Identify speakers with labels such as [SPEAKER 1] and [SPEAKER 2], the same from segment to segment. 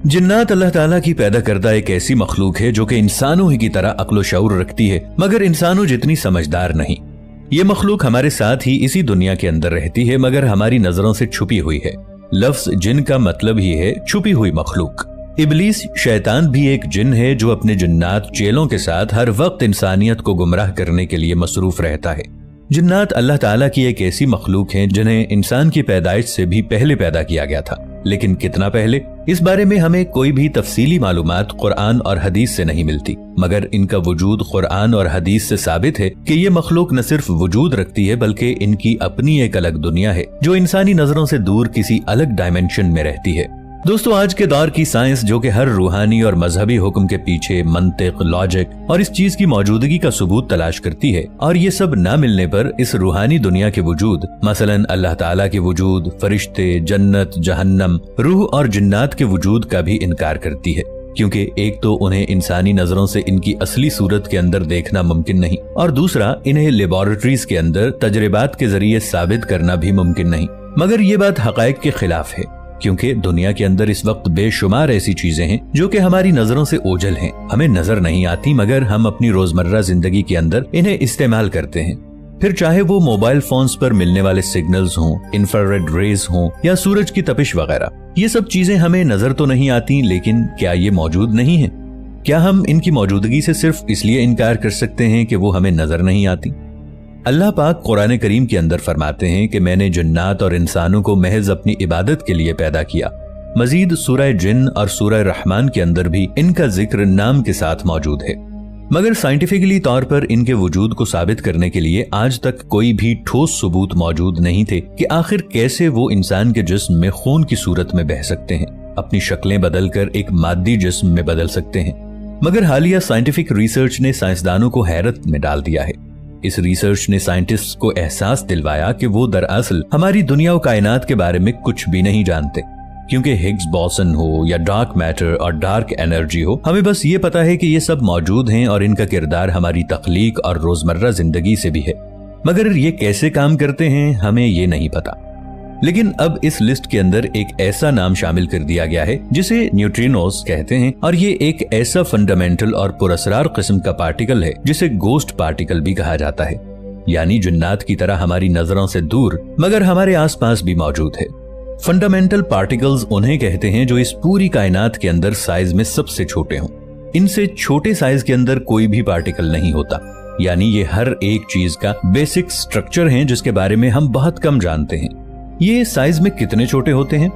[SPEAKER 1] जिन्नात अल्लाह ताला की पैदा करदा एक ऐसी मखलूक है जो कि इंसानों ही की तरह अक्ल शऊर रखती है, मगर इंसानों जितनी समझदार नहीं। ये मखलूक हमारे साथ ही इसी दुनिया के अंदर रहती है, मगर हमारी नजरों से छुपी हुई है। लफ्ज जिन का मतलब ही है छुपी हुई मखलूक। इब्लीस शैतान भी एक जिन है जो अपने जिन्नात चेलों के साथ हर वक्त इंसानियत को गुमराह करने के लिए मसरूफ रहता है। जिन्नात अल्लाह ताला की एक ऐसी मखलूक हैं जिन्हें इंसान की पैदाइश से भी पहले पैदा किया गया था, लेकिन कितना पहले, इस बारे में हमें कोई भी तफसीली मालूमात कुरान और हदीस से नहीं मिलती, मगर इनका वजूद कुरान और हदीस से साबित है कि ये मखलूक न सिर्फ वजूद रखती है बल्कि इनकी अपनी एक अलग दुनिया है जो इंसानी नजरों से दूर किसी अलग डायमेंशन में रहती है। दोस्तों, आज के दौर की साइंस जो कि हर रूहानी और मजहबी हुक्म के पीछे मंतिक, लॉजिक और इस चीज की मौजूदगी का सबूत तलाश करती है, और ये सब न मिलने पर इस रूहानी दुनिया के वजूद, मसलन अल्लाह ताला के वजूद, फरिश्ते, जन्नत, जहन्नम, रूह और जिन्नात के वजूद का भी इनकार करती है, क्योंकि एक तो उन्हें इंसानी नजरों से इनकी असली सूरत के अंदर देखना मुमकिन नहीं, और दूसरा इन्हें लेबोरेटरीज के अंदर तजर्बात के जरिए साबित करना भी मुमकिन नहीं। मगर ये बात हकायक के खिलाफ है, क्योंकि दुनिया के अंदर इस वक्त बेशुमार ऐसी चीजें हैं जो कि हमारी नजरों से ओझल हैं, हमें नजर नहीं आती, मगर हम अपनी रोजमर्रा जिंदगी के अंदर इन्हें इस्तेमाल करते हैं। फिर चाहे वो मोबाइल फोन्स पर मिलने वाले सिग्नल्स हों, इंफ्रारेड रेज हों या सूरज की तपिश वगैरह, ये सब चीजें हमें नजर तो नहीं आती, लेकिन क्या ये मौजूद नहीं है? क्या हम इनकी मौजूदगी से सिर्फ इसलिए इनकार कर सकते हैं कि वो हमें नजर नहीं आती? अल्लाह पाक कुरान करीम के अंदर फरमाते हैं कि मैंने जिन्नात और इंसानों को महज अपनी इबादत के लिए पैदा किया। मजीद सूरह जिन और सूरह रहमान के अंदर भी इनका जिक्र नाम के साथ मौजूद है, मगर साइंटिफिकली तौर पर इनके वजूद को साबित करने के लिए आज तक कोई भी ठोस सबूत मौजूद नहीं थे कि आखिर कैसे वो इंसान के जिस्म में खून की सूरत में बह सकते हैं, अपनी शक्लें बदलकर एक मादी जिस्म में बदल सकते हैं। मगर हालिया साइंटिफिक रिसर्च ने साइंसदानों को हैरत में डाल दिया है। इस रिसर्च ने साइंटिस्ट्स को एहसास दिलवाया कि वो दरअसल हमारी दुनिया और कायनात के बारे में कुछ भी नहीं जानते, क्योंकि हिग्स बोसन हो या डार्क मैटर और डार्क एनर्जी हो, हमें बस ये पता है कि ये सब मौजूद हैं और इनका किरदार हमारी तख्लीक और रोजमर्रा जिंदगी से भी है, मगर ये कैसे काम करते हैं हमें ये नहीं पता। लेकिन अब इस लिस्ट के अंदर एक ऐसा नाम शामिल कर दिया गया है जिसे न्यूट्रिनोस कहते हैं, और ये एक ऐसा फंडामेंटल और पुरअसरार किस्म का पार्टिकल है जिसे गोस्ट पार्टिकल भी कहा जाता है, यानी जिन्नात की तरह हमारी नजरों से दूर मगर हमारे आसपास भी मौजूद है। फंडामेंटल पार्टिकल्स उन्हें कहते हैं जो इस पूरी कायनात के अंदर साइज में सबसे छोटे हों। इनसे छोटे साइज के अंदर कोई भी पार्टिकल नहीं होता, यानी ये हर एक चीज का बेसिक स्ट्रक्चर है जिसके बारे में हम बहुत कम जानते हैं। ये साइज में कितने छोटे होते हैं,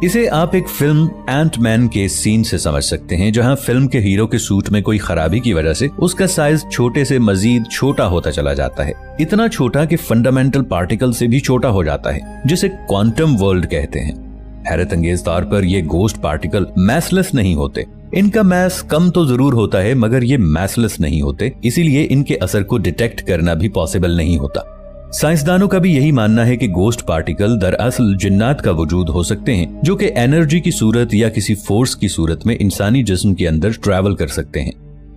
[SPEAKER 1] इसे आप एक फिल्म एंट मैन के सीन से समझ सकते हैं, जहां फिल्म के हीरो के सूट में कोई खराबी की वजह से उसका साइज छोटे से मजीद छोटा होता चला जाता है, इतना छोटा कि फंडामेंटल पार्टिकल से भी छोटा हो जाता है, जिसे क्वांटम वर्ल्ड कहते हैं। हैरत अंगेज तौर पर ये गोस्ट पार्टिकल मैसलेस नहीं होते। इनका मैस कम तो जरूर होता है, मगर ये मैसलेस नहीं होते, इसीलिए इनके असर को डिटेक्ट करना भी पॉसिबल नहीं होता। साइंसदानों का भी यही मानना है कि गोस्ट पार्टिकल दरअसल जिन्नात का वजूद हो सकते हैं, जो कि एनर्जी की सूरत या किसी फोर्स की सूरत में इंसानी जिस्म के अंदर ट्रैवल कर सकते हैं,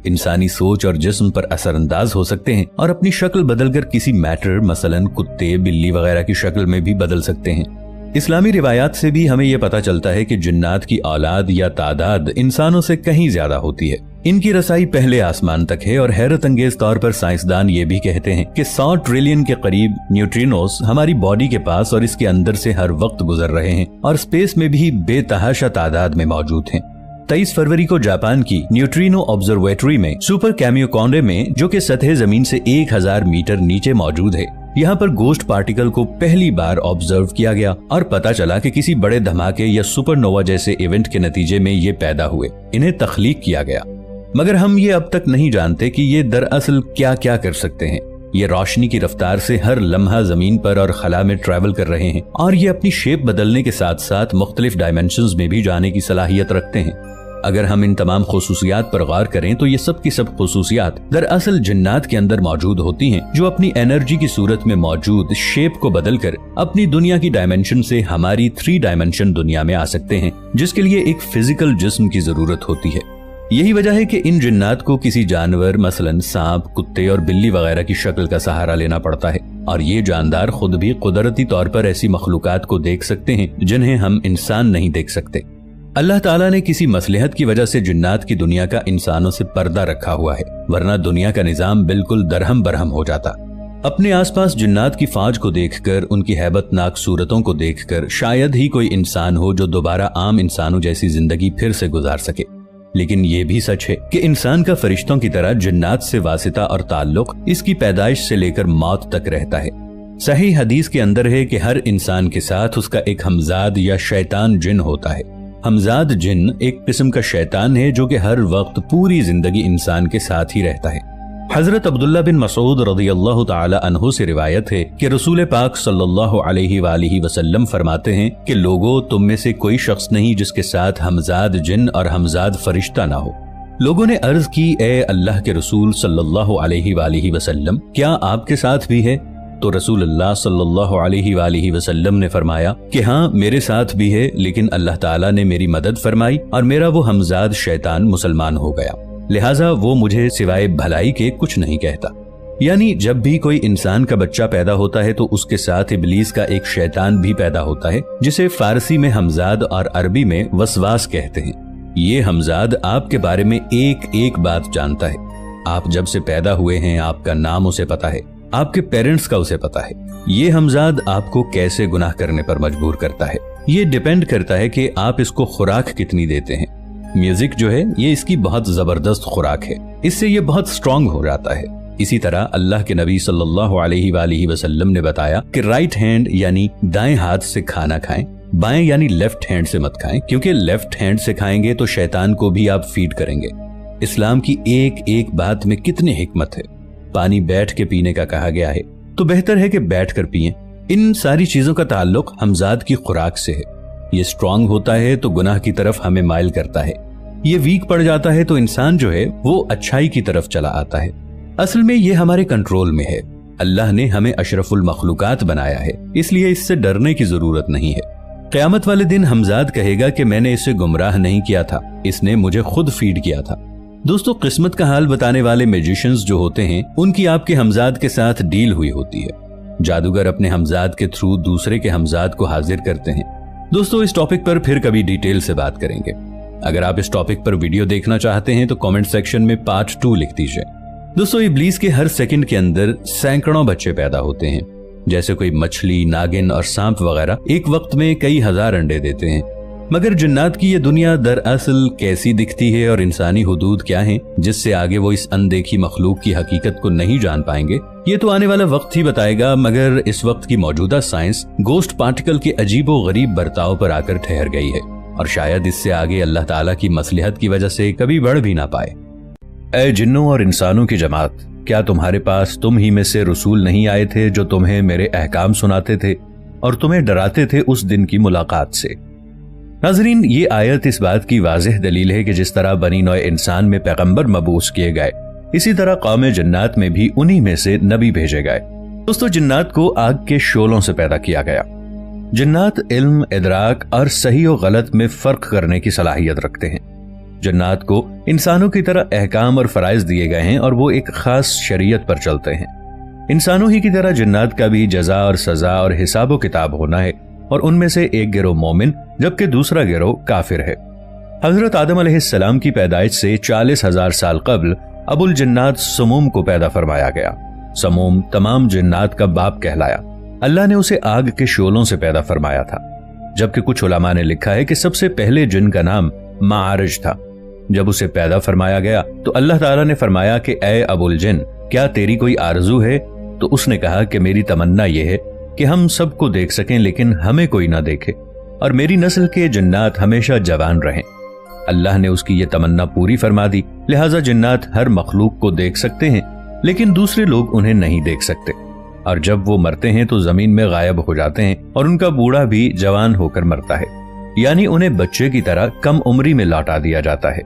[SPEAKER 1] इंसानी सोच और जिस्म पर असरअंदाज हो सकते हैं और अपनी शक्ल बदलकर किसी मैटर, मसलन कुत्ते, बिल्ली वगैरह की शक्ल में भी बदल सकते हैं। इस्लामी रिवायात से भी हमें यह पता चलता है कि जिन्नात की औलाद या तादाद इंसानों से कहीं ज्यादा होती है। इनकी रसाई पहले आसमान तक है, और हैरत अंगेज तौर पर साइंसदान ये भी कहते हैं कि 100 ट्रिलियन के करीब न्यूट्रिनोस हमारी बॉडी के पास और इसके अंदर से हर वक्त गुजर रहे हैं, और स्पेस में भी बेतहाशा तादाद में मौजूद हैं। 23 फरवरी को जापान की न्यूट्रिनो ऑब्जर्वेटरी में सुपर कैमियोकोंडे में, जो कि सतह जमीन से 1000 मीटर नीचे मौजूद है, यहाँ पर गोस्ट पार्टिकल को पहली बार ऑब्जर्व किया गया और पता चला कि किसी बड़े धमाके या सुपरनोवा जैसे इवेंट के नतीजे में ये पैदा हुए, इन्हें तख्लीक किया गया। मगर हम ये अब तक नहीं जानते कि ये दरअसल क्या क्या कर सकते हैं। ये रोशनी की रफ्तार से हर लम्हा जमीन पर और खला में ट्रैवल कर रहे हैं, और ये अपनी शेप बदलने के साथ साथ मुख्तलिफ डायमेंशंस में भी जाने की सलाहियत रखते हैं। अगर हम इन तमाम खुसूसियात पर गौर करें तो ये सब की सब खुसूसियात दरअसल जिन्नात के अंदर मौजूद होती हैं, जो अपनी एनर्जी की सूरत में मौजूद शेप को बदलकर अपनी दुनिया की डायमेंशन से हमारी 3 डायमेंशन दुनिया में आ सकते हैं, जिसके लिए एक फिजिकल जिस्म की जरूरत होती है। यही वजह है कि इन जिन्नात को किसी जानवर, मसलन सांप, कुत्ते और बिल्ली वगैरह की शक्ल का सहारा लेना पड़ता है, और ये जानदार खुद भी कुदरती तौर पर ऐसी मखलूकात को देख सकते हैं जिन्हें हम इंसान नहीं देख सकते। اللہ ताला ने किसी मसलहत की वजह से जिन्नात की दुनिया का इंसानों से पर्दा रखा हुआ है, वरना दुनिया का निजाम बिल्कुल दरहम बरहम हो जाता। अपने आसपास जिन्नात की फौज को देखकर, उनकी हैबतनाक सूरतों को देखकर शायद ही कोई इंसान हो जो दोबारा आम इंसानों जैसी जिंदगी फिर से गुजार सके। लेकिन ये भी सच है कि इंसान का फरिश्तों की तरह जिन्नात से वासिता और ताल्लुक इसकी पैदाइश से लेकर मौत तक रहता है। सही हदीस के अंदर है कि हर इंसान के साथ उसका एक हमजाद या शैतान जिन होता है। हमजाद जिन एक किस्म का शैतान है जो कि हर वक्त पूरी जिंदगी इंसान के साथ ही रहता है। हजरत अब्दुल्ला बिन मसूद रज़ियल्लाहु ताला अन्हु से रिवायत है कि रसूल पाक सल्लल्लाहु अलैहि वसल्लम फरमाते हैं कि लोगों, तुम में से कोई शख्स नहीं जिसके साथ हमजाद जिन और हमजाद फरिश्ता ना हो। लोगों ने अर्ज की, ए अल्लाह के रसूल सल्लल्लाहु अलैहि वसल्लम, क्या आपके साथ भी है? तो रसूलुल्लाह सल्लल्लाहु अलैहि वसल्लम ने फरमाया कि हाँ, मेरे साथ भी है, लेकिन अल्लाह ताला ने मेरी मदद फरमाई और मेरा वो हमजाद शैतान मुसलमान हो गया, लिहाजा वो मुझे सिवाय भलाई के कुछ नहीं कहता। यानी जब भी कोई इंसान का बच्चा पैदा होता है तो उसके साथ इब्लीस का एक शैतान भी पैदा होता है, जिसे फारसी में हमजाद और अरबी में वसवास कहते हैं। ये हमजाद आपके बारे में एक एक बात जानता है। आप जब से पैदा हुए हैं आपका नाम उसे पता है, आपके पेरेंट्स का उसे पता है। ये हमजाद आपको कैसे गुनाह करने पर मजबूर करता है, ये डिपेंड करता है कि आप इसको खुराक कितनी देते हैं। म्यूजिक जो है ये इसकी बहुत जबरदस्त खुराक है, इससे ये बहुत स्ट्रांग हो जाता है। इसी तरह अल्लाह के नबी सल्लल्लाहु अलैहि वसल्लम ने बताया कि राइट हैंड यानी दाएं हाथ से खाना खाएं, बाएं यानी लेफ्ट हैंड से मत खाएं, क्योंकि लेफ्ट हैंड से खाएंगे तो शैतान को भी आप फीड करेंगे। इस्लाम की एक एक बात में कितनी हिकमत है। पानी बैठ के पीने का कहा गया है तो बेहतर है कि बैठ कर पिएं। इन सारी चीजों का ताल्लुक हमजाद की खुराक से है। ये स्ट्रांग होता है तो गुनाह की तरफ हमें माइल करता है, ये वीक पड़ जाता है तो इंसान जो है वो अच्छाई की तरफ चला आता है। असल में ये हमारे कंट्रोल में है। अल्लाह ने हमें अशरफुल मखलूकात बनाया है, इसलिए इससे डरने की जरूरत नहीं है। क़यामत वाले दिन हमजाद कहेगा कि मैंने इसे गुमराह नहीं किया था, इसने मुझे खुद फीड किया था। दोस्तों, किस्मत का हाल बताने वाले मैजिशियंस जो होते हैं उनकी आपके हमजाद के साथ डील हुई होती है। जादूगर अपने हमजाद के थ्रू दूसरे के हमजाद को हाजिर करते हैं। दोस्तों, इस टॉपिक पर फिर कभी डिटेल से बात करेंगे। अगर आप इस टॉपिक पर वीडियो देखना चाहते हैं तो कमेंट सेक्शन में पार्ट 2 लिख दीजिए। दोस्तों, इब्लीस के हर सेकंड के अंदर सैकड़ों बच्चे पैदा होते हैं। जैसे कोई मछली, नागिन और सांप वगैरह एक वक्त में कई हजार अंडे देते हैं। मगर जिन्नात की ये दुनिया दरअसल कैसी दिखती है और इंसानी हुदूद क्या हैं, जिससे आगे वो इस अनदेखी मखलूक की हकीकत को नहीं जान पाएंगे, ये तो आने वाला वक्त ही बताएगा। मगर इस वक्त की मौजूदा साइंस गोस्ट पार्टिकल के अजीबो गरीब बर्ताव पर आकर ठहर गई है और शायद इससे आगे अल्लाह ताला की मसलहत की वजह से कभी बढ़ भी ना पाए। ऐ जिन्नों और इंसानों की जमात, क्या तुम्हारे पास तुम ही में से रसूल नहीं आए थे जो तुम्हें मेरे अहकाम सुनाते थे और तुम्हें डराते थे उस दिन की मुलाकात से। नाज़रीन, ये आयत इस बात की वाज़ेह दलील है कि जिस तरह बनी नौ इंसान में पैगंबर मबूस किए गए, इसी तरह कौम जिन्नात में भी उन्हीं में से नबी भेजे गए। दोस्तों, जिन्नात को आग के शोलों से पैदा किया गया। जिन्नात इल्म, इदराक और सही और गलत में फर्क करने की सलाहियत रखते हैं। जिन्नात को इंसानों की तरह अहकाम और फराइज दिए गए हैं और वो एक खास शरीयत पर चलते हैं। इंसानों ही की तरह जिन्नात का भी जजा और सजा और हिसाबो किताब होना है और उनमें से एक गिरोह मोमिन जबकि दूसरा गिरोह काफिर है। हजरत आदम अलैहिस्सलाम की पैदाइश से 40,000 साल कबल अबुल जिन्नात समूम को पैदा फरमाया गया। समूम तमाम जिन्नात का बाप कहलाया। अल्लाह ने उसे आग के शोलों से पैदा फरमाया था, जबकि कुछ उलमा ने लिखा है कि सबसे पहले जिन का नाम मारिज था। जब उसे पैदा फरमाया गया तो अल्लाह ताला ने फरमाया कि ऐ अबुल जिन, क्या तेरी कोई आरजू है? तो उसने कहा कि मेरी तमन्ना यह है कि हम सबको देख सकें लेकिन हमें कोई ना देखे और मेरी नस्ल के जिन्नात हमेशा जवान रहें। अल्लाह ने उसकी ये तमन्ना पूरी फरमा दी, लिहाजा जिन्नात हर मखलूक को देख सकते हैं लेकिन दूसरे लोग उन्हें नहीं देख सकते, और जब वो मरते हैं तो जमीन में गायब हो जाते हैं और उनका बूढ़ा भी जवान होकर मरता है, यानी उन्हें बच्चे की तरह कम उम्री में लौटा दिया जाता है।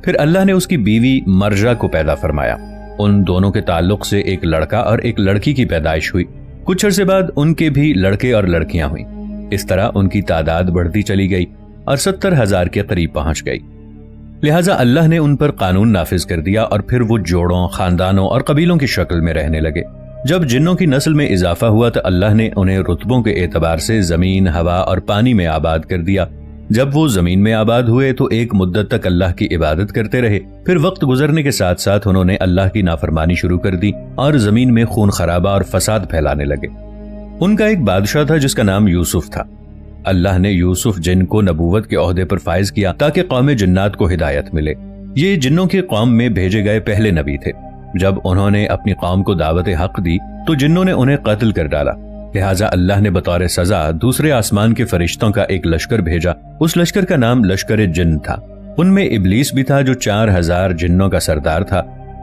[SPEAKER 1] फिर अल्लाह ने उसकी बीवी मर्जा को पैदा फरमाया। उन दोनों के ताल्लुक से एक लड़का और एक लड़की की पैदाइश हुई। कुछ अरसे बाद उनके भी लड़के और लड़कियां हुई। इस तरह उनकी तादाद बढ़ती चली गई और 70,000 के करीब पहुंच गई। लिहाजा अल्लाह ने उन पर कानून नाफिज कर दिया और फिर वो जोड़ों, खानदानों और कबीलों की शक्ल में रहने लगे। जब जिन्नों की नस्ल में इजाफा हुआ तो अल्लाह ने उन्हें रुतबों के एतबार से जमीन, हवा और पानी में आबाद कर दिया, जब वो जमीन में आबाद हुए तो एक मुद्दत तक अल्लाह की इबादत करते रहे। फिर वक्त गुजरने के साथ साथ उन्होंने अल्लाह की नाफरमानी शुरू कर दी और जमीन में खून खराबा और फसाद फैलाने लगे। उनका एक बादशाह था जिसका नाम यूसुफ था। अल्लाह ने यूसुफ जिन को नबूवत के ओहदे पर फाइज किया ताकि कौम जिन्नात को हिदायत मिले। ये जिन्नों की कौम में भेजे गए पहले नबी थे। जब उन्होंने अपनी कौम को दावत हक दी तो जिन्नों ने उन्हें कत्ल कर डाला। लिहाजा अल्लाह ने बतौर सजा दूसरे आसमान के फरिश्तों का एक लश्कर भेजा। उस लश्कर का नाम लश्कर जिन्न था। उनमें इबलीस भी था जो 4000 जिन्नों का सरदार था।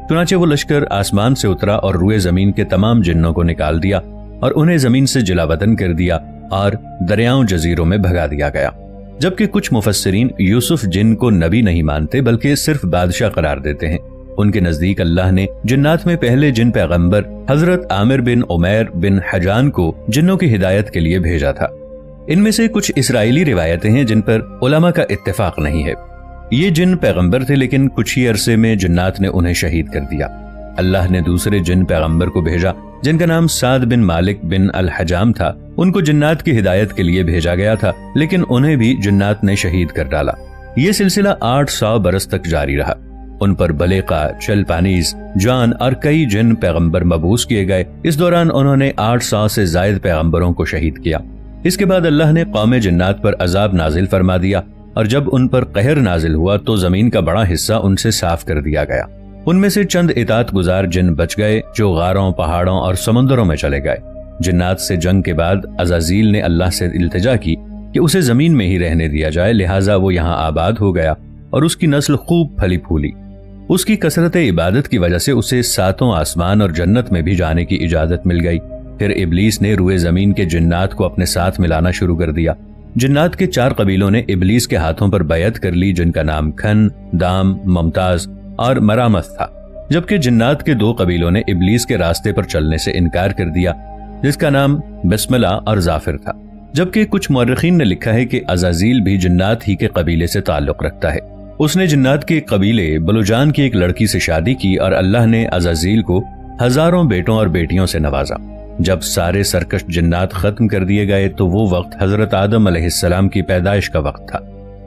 [SPEAKER 1] चुनाचे वो लश्कर आसमान से उतरा और रुए जमीन के तमाम जिन्नों को निकाल दिया और उन्हें जमीन से जिलावतन कर दिया और दरियाओं जजीरों में भगा दिया गया। जबकि कुछ मुफस्सिरीन यूसुफ जिन को नबी नहीं मानते बल्कि सिर्फ बादशाह करार देते हैं। उनके नजदीक अल्लाह ने जिन्नात में पहले जिन पैगंबर हजरत आमिर बिन उमैर बिन हजान को जिन्नों की हिदायत के लिए भेजा था। इनमें से कुछ इसराइली रिवायतें हैं जिन पर उलमा का इत्तेफाक नहीं है। ये जिन पैगंबर थे लेकिन कुछ ही अरसे में जिन्नात ने उन्हें शहीद कर दिया। अल्लाह ने दूसरे जिन पैगंबर को भेजा जिनका नाम साद बिन मालिक बिन अल हजाम था। उनको जिन्नात की हिदायत के लिए भेजा गया था लेकिन उन्हें भी जिन्नात ने शहीद कर डाला। ये सिलसिला 800 बरस तक जारी रहा। उन पर बलेका, चलपानीज, जान और कई जिन पैगंबर मबूस किए गए। इस दौरान उन्होंने 800 से जायद पैगंबरों को शहीद किया। इसके बाद अल्लाह ने कौम जिन्नात पर अजाब नाजिल फरमा दिया और जब उन पर कहर नाजिल हुआ तो जमीन का बड़ा हिस्सा उनसे साफ कर दिया गया। उनमें से चंद इताअत गुजार जिन बच गए जो गारों, पहाड़ों और समुद्रों में चले गए। जिन्नात से जंग के बाद अज़ाज़ील ने अल्लाह से इल्तिजा की कि उसे जमीन में ही रहने दिया जाए। लिहाजा वो यहाँ आबाद हो गया और उसकी नस्ल खूब फली फूली। उसकी कसरत इबादत की वजह से उसे 7 आसमान और जन्नत में भी जाने की इजाजत मिल गई। फिर इबलीस ने रुए जमीन के जिन्नात को अपने साथ मिलाना शुरू कर दिया। जिन्नात के 4 कबीलों ने इबलीस के हाथों पर बैयत कर ली जिनका नाम खन, दाम, मुमताज और मरामत था। जबकि जिन्नात के 2 कबीलों ने इबलीस के रास्ते पर चलने से इनकार कर दिया जिसका नाम बिस्मिल्लाह और जाफिर था। जबकि कुछ मुअर्रिखीन ने लिखा है कि अज़ाज़ील भी जिन्नात ही के कबीले से ताल्लुक रखता है। उसने जिन्नात के कबीले बलुजान की एक लड़की से शादी की और अल्लाह ने अज़ाज़ील को हजारों बेटों और बेटियों से नवाजा। जब सारे सरकश जिन्नात खत्म कर दिए गए तो वो वक्त हजरत आदम अलैहिस्सलाम की पैदाइश का वक्त था।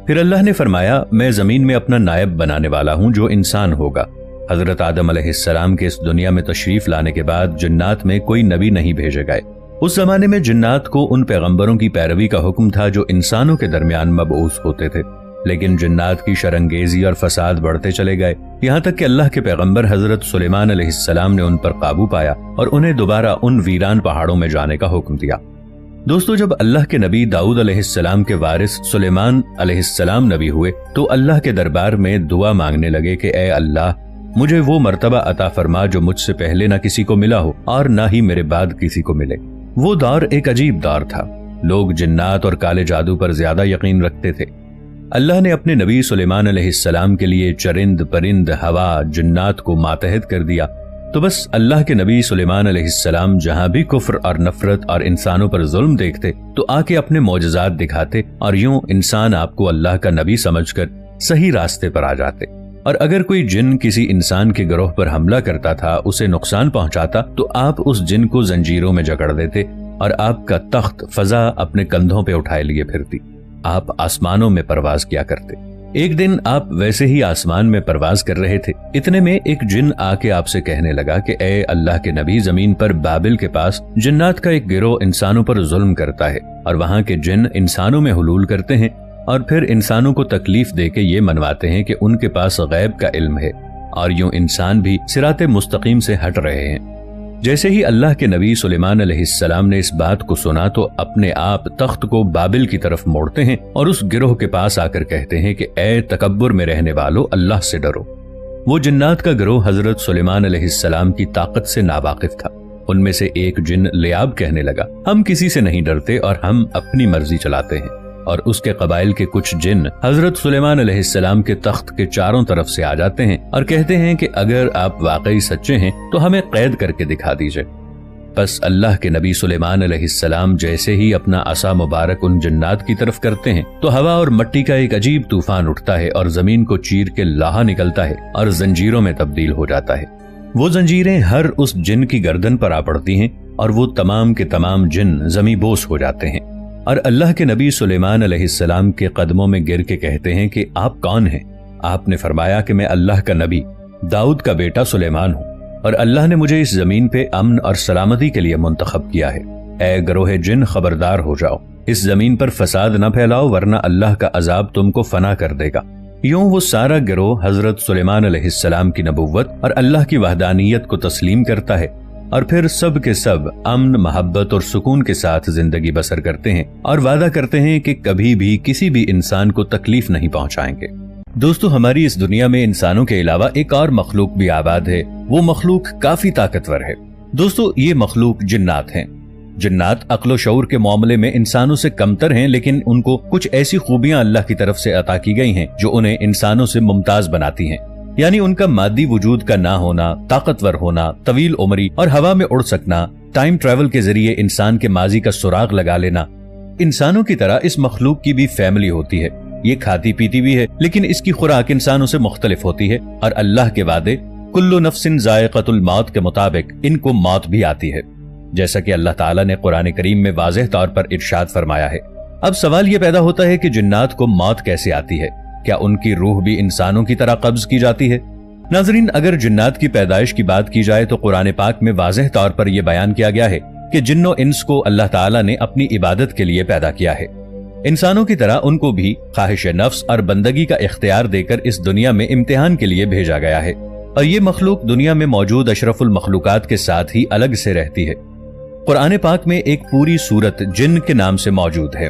[SPEAKER 1] फिर अल्लाह ने फरमाया, मैं जमीन में अपना नायब बनाने वाला हूँ जो इंसान होगा। हजरत आदम अलैहिस्सलाम के इस दुनिया में तशरीफ लाने के बाद जिन्नात में कोई नबी नहीं भेजे गए। उस जमाने में जिन्नात को उन पैगंबरों की पैरवी का हुक्म था जो इंसानों के दरमियान मबऊस होते थे। लेकिन जिन्नात की शरंगेजी और फसाद बढ़ते चले गए, यहाँ तक कि अल्लाह के पैगंबर हजरत सुलेमान अलैहिस्सलाम ने उन पर काबू पाया और उन्हें दोबारा उन वीरान पहाड़ों में जाने का हुक्म दिया। दोस्तों, जब अल्लाह के नबी दाऊद अलैहिस्सलाम के वारिस सुलेमान अलैहिस्सलाम नबी हुए तो अल्लाह के दरबार में दुआ मांगने लगे कि ए अल्लाह, मुझे वो मर्तबा अता फरमा जो मुझसे पहले न किसी को मिला हो और न ही मेरे बाद किसी को मिले। वो दौर एक अजीब दौर था। लोग जिन्नात और काले जादू पर ज्यादा यकीन रखते थे। अल्लाह ने अपने नबी सुलेमान अलैहिस्सलाम के लिए चरिंद, परिंद, हवा, जिन्नात को मातहत कर दिया। तो बस अल्लाह के नबी सुलेमान अलैहिस्सलाम जहां भी कुफ्र और नफरत और इंसानों पर जुल्म देखते तो आके अपने मौजज़ात दिखाते और यूं इंसान आपको अल्लाह का नबी समझकर सही रास्ते पर आ जाते। और अगर कोई जिन किसी इंसान के गिरोह पर हमला करता था, उसे नुकसान पहुंचाता, तो आप उस जिन को जंजीरों में जकड़ देते और आपका तख्त फजा अपने कंधों पे उठाए लिए फिरती। आप आसमानों में परवाज किया करते। एक दिन आप वैसे ही आसमान में परवाज कर रहे थे। इतने में एक जिन आके आपसे कहने लगा कि ए अल्लाह के नबी, जमीन पर बाबिल के पास जिन्नात का एक गिरोह इंसानों पर जुल्म करता है और वहां के जिन इंसानों में हुलूल करते हैं और फिर इंसानों को तकलीफ देके ये मनवाते हैं कि उनके पास गैब का इल्म है और यूं इंसान भी सिराते मुस्तकीम से हट रहे हैं। जैसे ही अल्लाह के नबी सुलेमान अलैहिस्सलाम ने इस बात को सुना तो अपने आप तख्त को बाबिल की तरफ मोड़ते हैं और उस गिरोह के पास आकर कहते हैं कि ए तकब्बुर में रहने वालों, अल्लाह से डरो। वो जिन्नात का गिरोह हजरत सुलेमान अलैहिस्सलाम की ताकत से नावाकिफ था। उनमें से एक जिन लियाब कहने लगा, हम किसी से नहीं डरते और हम अपनी मर्जी चलाते हैं। और उसके कबाइल के कुछ जिन हजरत सुलेमान अलैहिस्सलाम के तख्त के चारों तरफ से आ जाते हैं और कहते हैं कि अगर आप वाकई सच्चे हैं तो हमें कैद करके दिखा दीजिए। बस अल्लाह के नबी सुलेमान अलैहिस्सलाम जैसे ही अपना असा मुबारक उन जिन्नात की तरफ करते हैं तो हवा और मिट्टी का एक अजीब तूफान उठता है और जमीन को चीर के लाहा निकलता है और जंजीरों में तब्दील हो जाता है। वो जंजीरें हर उस जिन की गर्दन पर आ पड़ती हैं और वो तमाम के तमाम जिन जमी बोस हो जाते हैं। اور اللہ کے نبی سلیمان علیہ السلام کے قدموں میں گر کے کہتے ہیں کہ آپ کون ہیں؟ آپ نے فرمایا کہ میں اللہ کا نبی داؤد کا بیٹا سلیمان ہوں اور اللہ نے مجھے اس زمین پہ امن اور سلامتی کے لیے منتخب کیا ہے۔ اے گروہ جن خبردار ہو جاؤ، اس زمین پر فساد نہ پھیلاؤ ورنہ اللہ کا عذاب تم کو فنا کر دے گا۔ یوں وہ سارا گروہ حضرت سلیمان علیہ السلام کی نبوت اور اللہ کی وحدانیت کو تسلیم کرتا ہے اور پھر سب کے سب امن، محبت اور سکون کے ساتھ زندگی بسر کرتے ہیں اور وعدہ کرتے ہیں کہ کبھی بھی کسی بھی انسان کو تکلیف نہیں پہنچائیں گے۔ دوستو، ہماری اس دنیا میں انسانوں کے علاوہ ایک اور مخلوق بھی آباد ہے۔ وہ مخلوق کافی طاقتور ہے۔ دوستو، یہ مخلوق جنات ہیں۔ جنات عقل و شعور کے معاملے میں انسانوں سے کمتر ہیں، لیکن ان کو کچھ ایسی خوبیاں اللہ کی طرف سے عطا کی گئی ہیں جو انہیں انسانوں سے ممتاز بناتی ہیں۔ یعنی ان کا مادی وجود کا نہ ہونا، طاقتور ہونا، طویل عمری اور ہوا میں اڑ سکنا، ٹائم ٹریول کے ذریعے انسان کے ماضی کا سراغ لگا لینا۔ انسانوں کی طرح اس مخلوق کی بھی فیملی ہوتی ہے، یہ کھاتی پیتی بھی ہے، لیکن اس کی خوراک انسانوں سے مختلف ہوتی ہے اور اللہ کے وعدے کل نفس ذائقۃ الموت کے مطابق ان کو موت بھی آتی ہے، جیسا کہ اللہ تعالیٰ نے قرآن کریم میں واضح طور پر ارشاد فرمایا ہے۔ اب سوال یہ پیدا ہوتا ہے کہ جنات کو موت کیسے آتی ہے؟ کیا ان کی روح بھی انسانوں کی طرح قبض کی جاتی ہے؟ ناظرین، اگر جنات کی پیدائش کی بات کی جائے تو قرآن پاک میں واضح طور پر یہ بیان کیا گیا ہے کہ جن و انس کو اللہ تعالیٰ نے اپنی عبادت کے لیے پیدا کیا ہے۔ انسانوں کی طرح ان کو بھی خواہش نفس اور بندگی کا اختیار دے کر اس دنیا میں امتحان کے لیے بھیجا گیا ہے، اور یہ مخلوق دنیا میں موجود اشرف المخلوقات کے ساتھ ہی الگ سے رہتی ہے۔ قرآن پاک میں ایک پوری سورت جن کے نام سے موجود ہے۔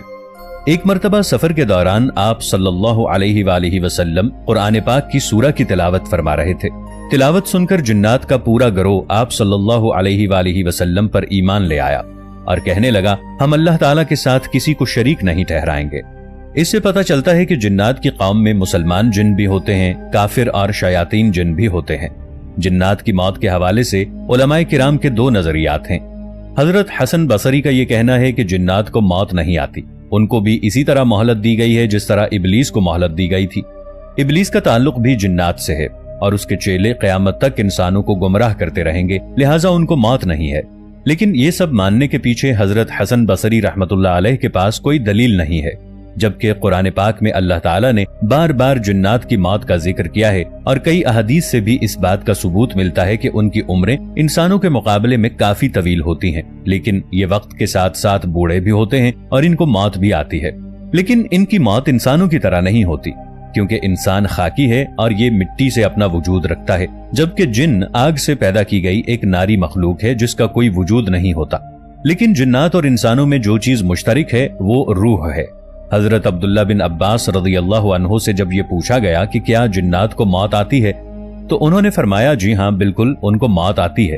[SPEAKER 1] ایک مرتبہ سفر کے دوران آپ صلی اللہ علیہ وآلہ وسلم قرآن پاک کی سورہ کی تلاوت فرما رہے تھے۔ تلاوت سن کر جنات کا پورا گروہ آپ صلی اللہ علیہ وآلہ وسلم پر ایمان لے آیا اور کہنے لگا، ہم اللہ تعالیٰ کے ساتھ کسی کو شریک نہیں ٹھہرائیں گے۔ اس سے پتہ چلتا ہے کہ جنات کی قوم میں مسلمان جن بھی ہوتے ہیں، کافر اور شیاطین جن بھی ہوتے ہیں۔ جنات کی موت کے حوالے سے علماء کرام کے دو نظریات ہیں۔ حضرت حسن بصری کا یہ کہنا ہے کہ جنات کو موت نہیں آتی، ان کو بھی اسی طرح مہلت دی گئی ہے جس طرح ابلیس کو مہلت دی گئی تھی۔ ابلیس کا تعلق بھی جنات سے ہے اور اس کے چیلے قیامت تک انسانوں کو گمراہ کرتے رہیں گے، لہٰذا ان کو موت نہیں ہے۔ لیکن یہ سب ماننے کے پیچھے حضرت حسن بصری رحمت اللہ علیہ کے پاس کوئی دلیل نہیں ہے، جبکہ قرآن پاک میں اللہ تعالیٰ نے بار بار جنات کی موت کا ذکر کیا ہے اور کئی احادیث سے بھی اس بات کا ثبوت ملتا ہے کہ ان کی عمریں انسانوں کے مقابلے میں کافی طویل ہوتی ہیں، لیکن یہ وقت کے ساتھ ساتھ بوڑھے بھی ہوتے ہیں اور ان کو موت بھی آتی ہے۔ لیکن ان کی موت انسانوں کی طرح نہیں ہوتی، کیونکہ انسان خاکی ہے اور یہ مٹی سے اپنا وجود رکھتا ہے، جبکہ جن آگ سے پیدا کی گئی ایک ناری مخلوق ہے جس کا کوئی وجود نہیں ہوتا۔ لیکن جنات اور انسانوں میں جو چیز مشترک ہے وہ روح ہے۔ حضرت عبداللہ بن عباس رضی اللہ عنہ سے جب یہ پوچھا گیا کہ کیا جنات کو موت آتی ہے تو انہوں نے فرمایا، جی ہاں بالکل ان کو موت آتی ہے،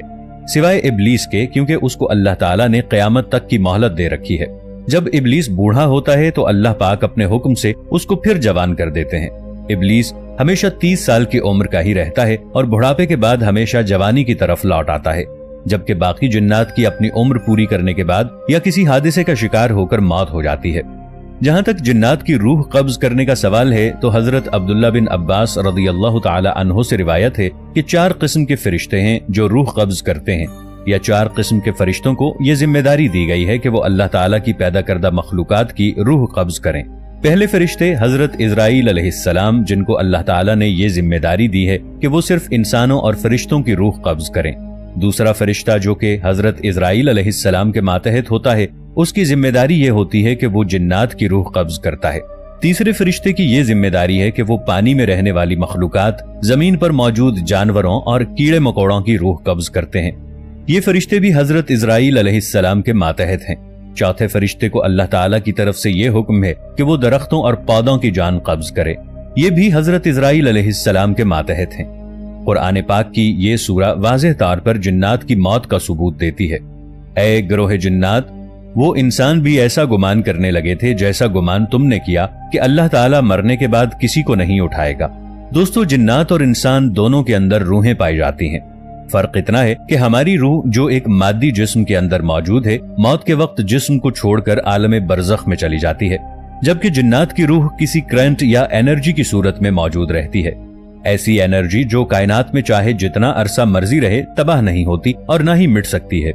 [SPEAKER 1] سوائے ابلیس کے، کیونکہ اس کو اللہ تعالیٰ نے قیامت تک کی مہلت دے رکھی ہے۔ جب ابلیس بوڑھا ہوتا ہے تو اللہ پاک اپنے حکم سے اس کو پھر جوان کر دیتے ہیں۔ ابلیس ہمیشہ 30 سال کی عمر کا ہی رہتا ہے اور بڑھاپے کے بعد ہمیشہ جوانی کی طرف لوٹ آتا ہے، جبکہ باقی جنات کی اپنی عمر پوری کرنے کے بعد یا کسی حادثے کا شکار ہو کر موت ہو جاتی ہے۔ جہاں تک جنات کی روح قبض کرنے کا سوال ہے تو حضرت عبداللہ بن عباس رضی اللہ تعالی عنہ سے روایت ہے کہ 4 قسم کے فرشتے ہیں جو روح قبض کرتے ہیں، یا 4 قسم کے فرشتوں کو یہ ذمہ داری دی گئی ہے کہ وہ اللہ تعالیٰ کی پیدا کردہ مخلوقات کی روح قبض کریں۔ پہلے فرشتے حضرت اسرائیل علیہ السلام، جن کو اللہ تعالیٰ نے یہ ذمہ داری دی ہے کہ وہ صرف انسانوں اور فرشتوں کی روح قبض کریں۔ دوسرا فرشتہ جو کہ حضرت اسرائیل علیہ السلام کے ماتحت ہوتا ہے، اس کی ذمہ داری یہ ہوتی ہے کہ وہ جنات کی روح قبض کرتا ہے۔ تیسرے فرشتے کی یہ ذمہ داری ہے کہ وہ پانی میں رہنے والی مخلوقات، زمین پر موجود جانوروں اور کیڑے مکوڑوں کی روح قبض کرتے ہیں۔ یہ فرشتے بھی حضرت اسرائیل علیہ السلام کے ماتحت ہیں۔ چوتھے فرشتے کو اللہ تعالیٰ کی طرف سے یہ حکم ہے کہ وہ درختوں اور پودوں کی جان قبض کرے، یہ بھی حضرت اسرائیل علیہ السلام کے ماتحت ہیں۔ قرآن پاک کی یہ سورہ واضح طور پر جنات کی موت کا ثبوت دیتی ہے۔ اے گروہ جنات، وہ انسان بھی ایسا گمان کرنے لگے تھے جیسا گمان تم نے کیا کہ اللہ تعالیٰ مرنے کے بعد کسی کو نہیں اٹھائے گا۔ دوستو، جنات اور انسان دونوں کے اندر روحیں پائی جاتی ہیں۔ فرق اتنا ہے کہ ہماری روح جو ایک مادی جسم کے اندر موجود ہے، موت کے وقت جسم کو چھوڑ کر عالم برزخ میں چلی جاتی ہے، جبکہ جنات کی روح کسی کرنٹ یا انرجی کی صورت میں موجود رہتی ہے۔ ایسی انرجی جو کائنات میں چاہے جتنا عرصہ مرضی رہے تباہ نہیں ہوتی اور نہ ہی مٹ سکتی ہے۔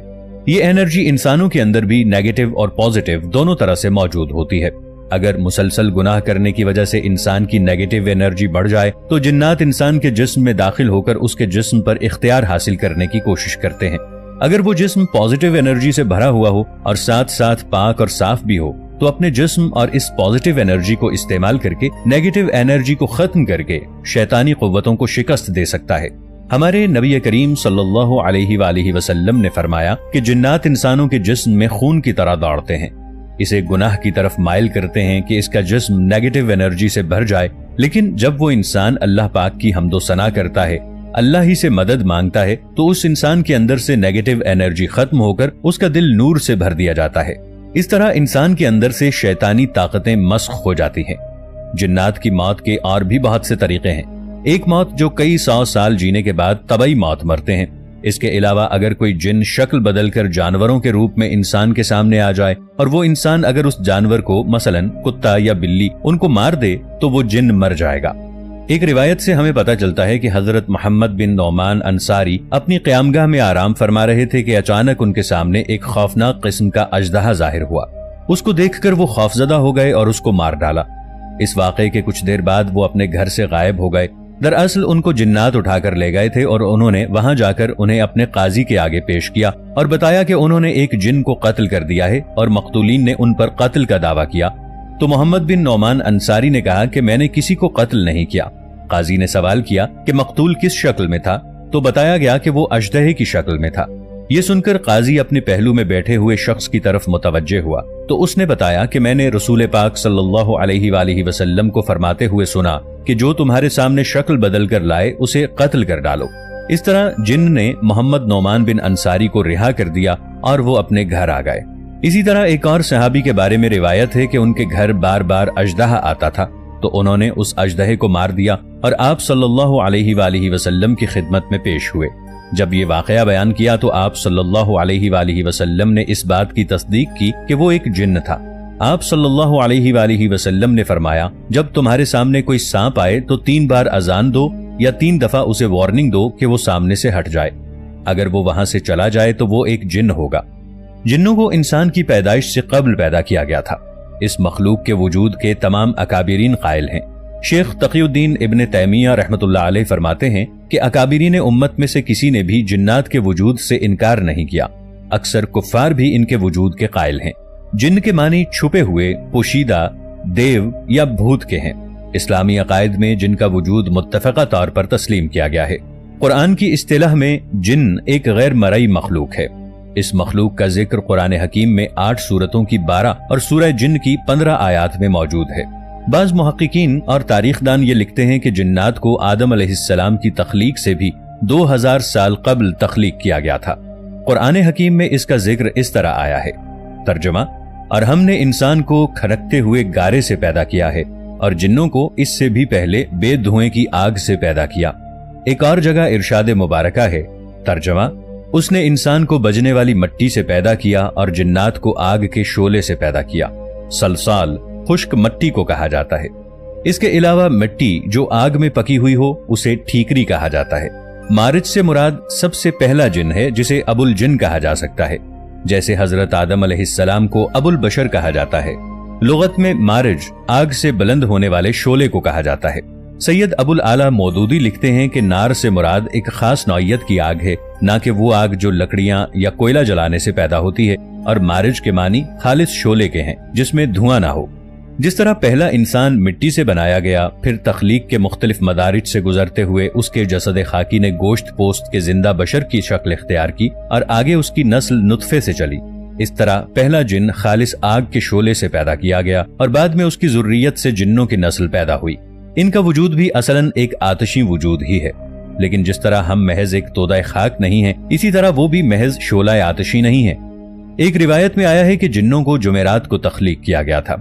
[SPEAKER 1] یہ انرجی انسانوں کے اندر بھی نیگیٹو اور پازیٹو دونوں طرح سے موجود ہوتی ہے۔ اگر مسلسل گناہ کرنے کی وجہ سے انسان کی نیگیٹو انرجی بڑھ جائے تو جنات انسان کے جسم میں داخل ہو کر اس کے جسم پر اختیار حاصل کرنے کی کوشش کرتے ہیں۔ اگر وہ جسم پازیٹو انرجی سے بھرا ہوا ہو اور ساتھ ساتھ پاک اور صاف بھی ہو تو اپنے جسم اور اس پازیٹو انرجی کو استعمال کر کے نیگیٹو انرجی کو ختم کر کے شیطانی قوتوں کو شکست دے سکتا ہے۔ ہمارے نبی کریم صلی اللہ علیہ وآلہ وسلم نے فرمایا کہ جنات انسانوں کے جسم میں خون کی طرح دوڑتے ہیں، اسے گناہ کی طرف مائل کرتے ہیں کہ اس کا جسم نیگیٹو انرجی سے بھر جائے، لیکن جب وہ انسان اللہ پاک کی حمد و ثنا کرتا ہے، اللہ ہی سے مدد مانگتا ہے، تو اس انسان کے اندر سے نیگیٹو انرجی ختم ہو کر اس کا دل نور سے بھر دیا جاتا ہے۔ اس طرح انسان کے اندر سے شیطانی طاقتیں مسخ ہو جاتی ہیں۔ جنات کی موت کے اور بھی بہت سے طریقے ہیں۔ ایک موت جو کئی 100 سال جینے کے بعد طبعی موت مرتے ہیں۔ اس کے علاوہ اگر کوئی جن شکل بدل کر جانوروں کے روپ میں انسان کے سامنے آ جائے اور وہ انسان اگر اس جانور کو مثلا کتا یا بلی ان کو مار دے تو وہ جن مر جائے گا۔ ایک روایت سے ہمیں پتہ چلتا ہے کہ حضرت محمد بن نعمان انصاری اپنی قیامگاہ میں آرام فرما رہے تھے کہ اچانک ان کے سامنے ایک خوفناک قسم کا اژدہا ظاہر ہوا۔ اس کو دیکھ کر وہ خوفزدہ ہو گئے اور اس کو مار ڈالا۔ اس واقعے کے کچھ دیر بعد وہ اپنے گھر سے غائب ہو گئے۔ دراصل ان کو جنات اٹھا کر لے گئے تھے اور انہوں نے وہاں جا کر انہیں اپنے قاضی کے آگے پیش کیا اور بتایا کہ انہوں نے ایک جن کو قتل کر دیا ہے اور مقتولین نے ان پر قتل کا دعویٰ کیا۔ تو محمد بن نعمان انصاری نے کہا کہ میں نے کسی کو قتل نہیں کیا۔ قاضی نے سوال کیا کہ مقتول کس شکل میں تھا، تو بتایا گیا کہ وہ اژدہے کی شکل میں تھا۔ یہ سن کر قاضی اپنے پہلو میں بیٹھے ہوئے شخص کی طرف متوجہ ہوا تو اس نے بتایا کہ میں نے رسول پاک صلی اللہ علیہ وآلہ وسلم کو فرماتے ہوئے سنا کہ جو تمہارے سامنے شکل بدل کر لائے اسے قتل کر ڈالو۔ اس طرح جن نے محمد نعمان بن انصاری کو رہا کر دیا اور وہ اپنے گھر آ گئے۔ اسی طرح ایک اور صحابی کے بارے میں روایت ہے کہ ان کے گھر بار بار اژدہا آتا تھا تو انہوں نے اس اژدہے کو مار دیا اور آپ صلی اللہ علیہ وآلہ وسلم کی خدمت میں پیش ہوئے۔ جب یہ واقعہ بیان کیا تو آپ صلی اللہ علیہ وآلہ وسلم نے اس بات کی تصدیق کی کہ وہ ایک جن تھا۔ آپ صلی اللہ علیہ وآلہ وسلم نے فرمایا، جب تمہارے سامنے کوئی سانپ آئے تو 3 بار اذان دو یا 3 دفعہ اسے وارننگ دو کہ وہ سامنے سے ہٹ جائے۔ اگر وہ وہاں سے چلا جائے تو وہ ایک جن ہوگا۔ جنوں کو انسان کی پیدائش سے قبل پیدا کیا گیا تھا۔ اس مخلوق کے وجود کے تمام اکابرین قائل ہیں۔ شیخ تقی الدین ابن تیمیہ رحمۃ اللہ علیہ فرماتے ہیں کہ اکابرین امت میں سے کسی نے بھی جنات کے وجود سے انکار نہیں کیا۔ اکثر کفار بھی ان کے وجود کے قائل ہیں۔ جن کے معنی چھپے ہوئے، پوشیدہ، دیو یا بھوت کے ہیں۔ اسلامی عقائد میں جن کا وجود متفقہ طور پر تسلیم کیا گیا ہے۔ قرآن کی اصطلاح میں جن ایک غیر مرئی مخلوق ہے۔ اس مخلوق کا ذکر قرآن حکیم میں 8 سورتوں کی 12 اور سورہ جن کی 15 آیات میں موجود ہے۔ بعض محققین اور تاریخ دان یہ لکھتے ہیں کہ جنات کو آدم علیہ السلام کی تخلیق سے بھی 2000 سال قبل تخلیق کیا گیا تھا۔ قرآن حکیم میں اس کا ذکر اس طرح آیا ہے۔ ترجمہ: اور ہم نے انسان کو کھڑکتے ہوئے گارے سے پیدا کیا ہے اور جنوں کو اس سے بھی پہلے بے دھوئیں کی آگ سے پیدا کیا۔ ایک اور جگہ ارشاد مبارکہ ہے۔ ترجمہ: اس نے انسان کو بجنے والی مٹی سے پیدا کیا اور جنات کو آگ کے شعلے سے پیدا کیا۔ سلسال خشک مٹی کو کہا جاتا ہے۔ اس کے علاوہ مٹی جو آگ میں پکی ہوئی ہو اسے ٹھیکری کہا جاتا ہے۔ مارج سے مراد سب سے پہلا جن ہے جسے ابو الجن کہا جا سکتا ہے، جیسے حضرت آدم علیہ السلام کو ابو البشر کہا جاتا ہے۔ لغت میں مارج آگ سے بلند ہونے والے شعلے کو کہا جاتا ہے۔ سید ابو الاعلیٰ مودودی لکھتے ہیں کہ نار سے مراد ایک خاص نوعیت کی آگ ہے، نہ کہ وہ آگ جو لکڑیاں یا کوئلہ جلانے سے پیدا ہوتی ہے، اور مارج کے معنی خالص شعلے کے ہیں جس میں دھواں نہ ہو۔ جس طرح پہلا انسان مٹی سے بنایا گیا، پھر تخلیق کے مختلف مدارج سے گزرتے ہوئے اس کے جسد خاکی نے گوشت پوست کے زندہ بشر کی شکل اختیار کی اور آگے اس کی نسل نطفے سے چلی، اس طرح پہلا جن خالص آگ کے شعلے سے پیدا کیا گیا اور بعد میں اس کی ذریت سے جنوں کی نسل پیدا ہوئی۔ ان کا وجود بھی اصلاً ایک آتشی وجود ہی ہے، لیکن جس طرح ہم محض ایک تودہ خاک نہیں ہیں، اسی طرح وہ بھی محض شعلہ آتشی نہیں ہے۔ ایک روایت میں آیا ہے کہ جنوں کو جمعرات کو تخلیق کیا گیا تھا۔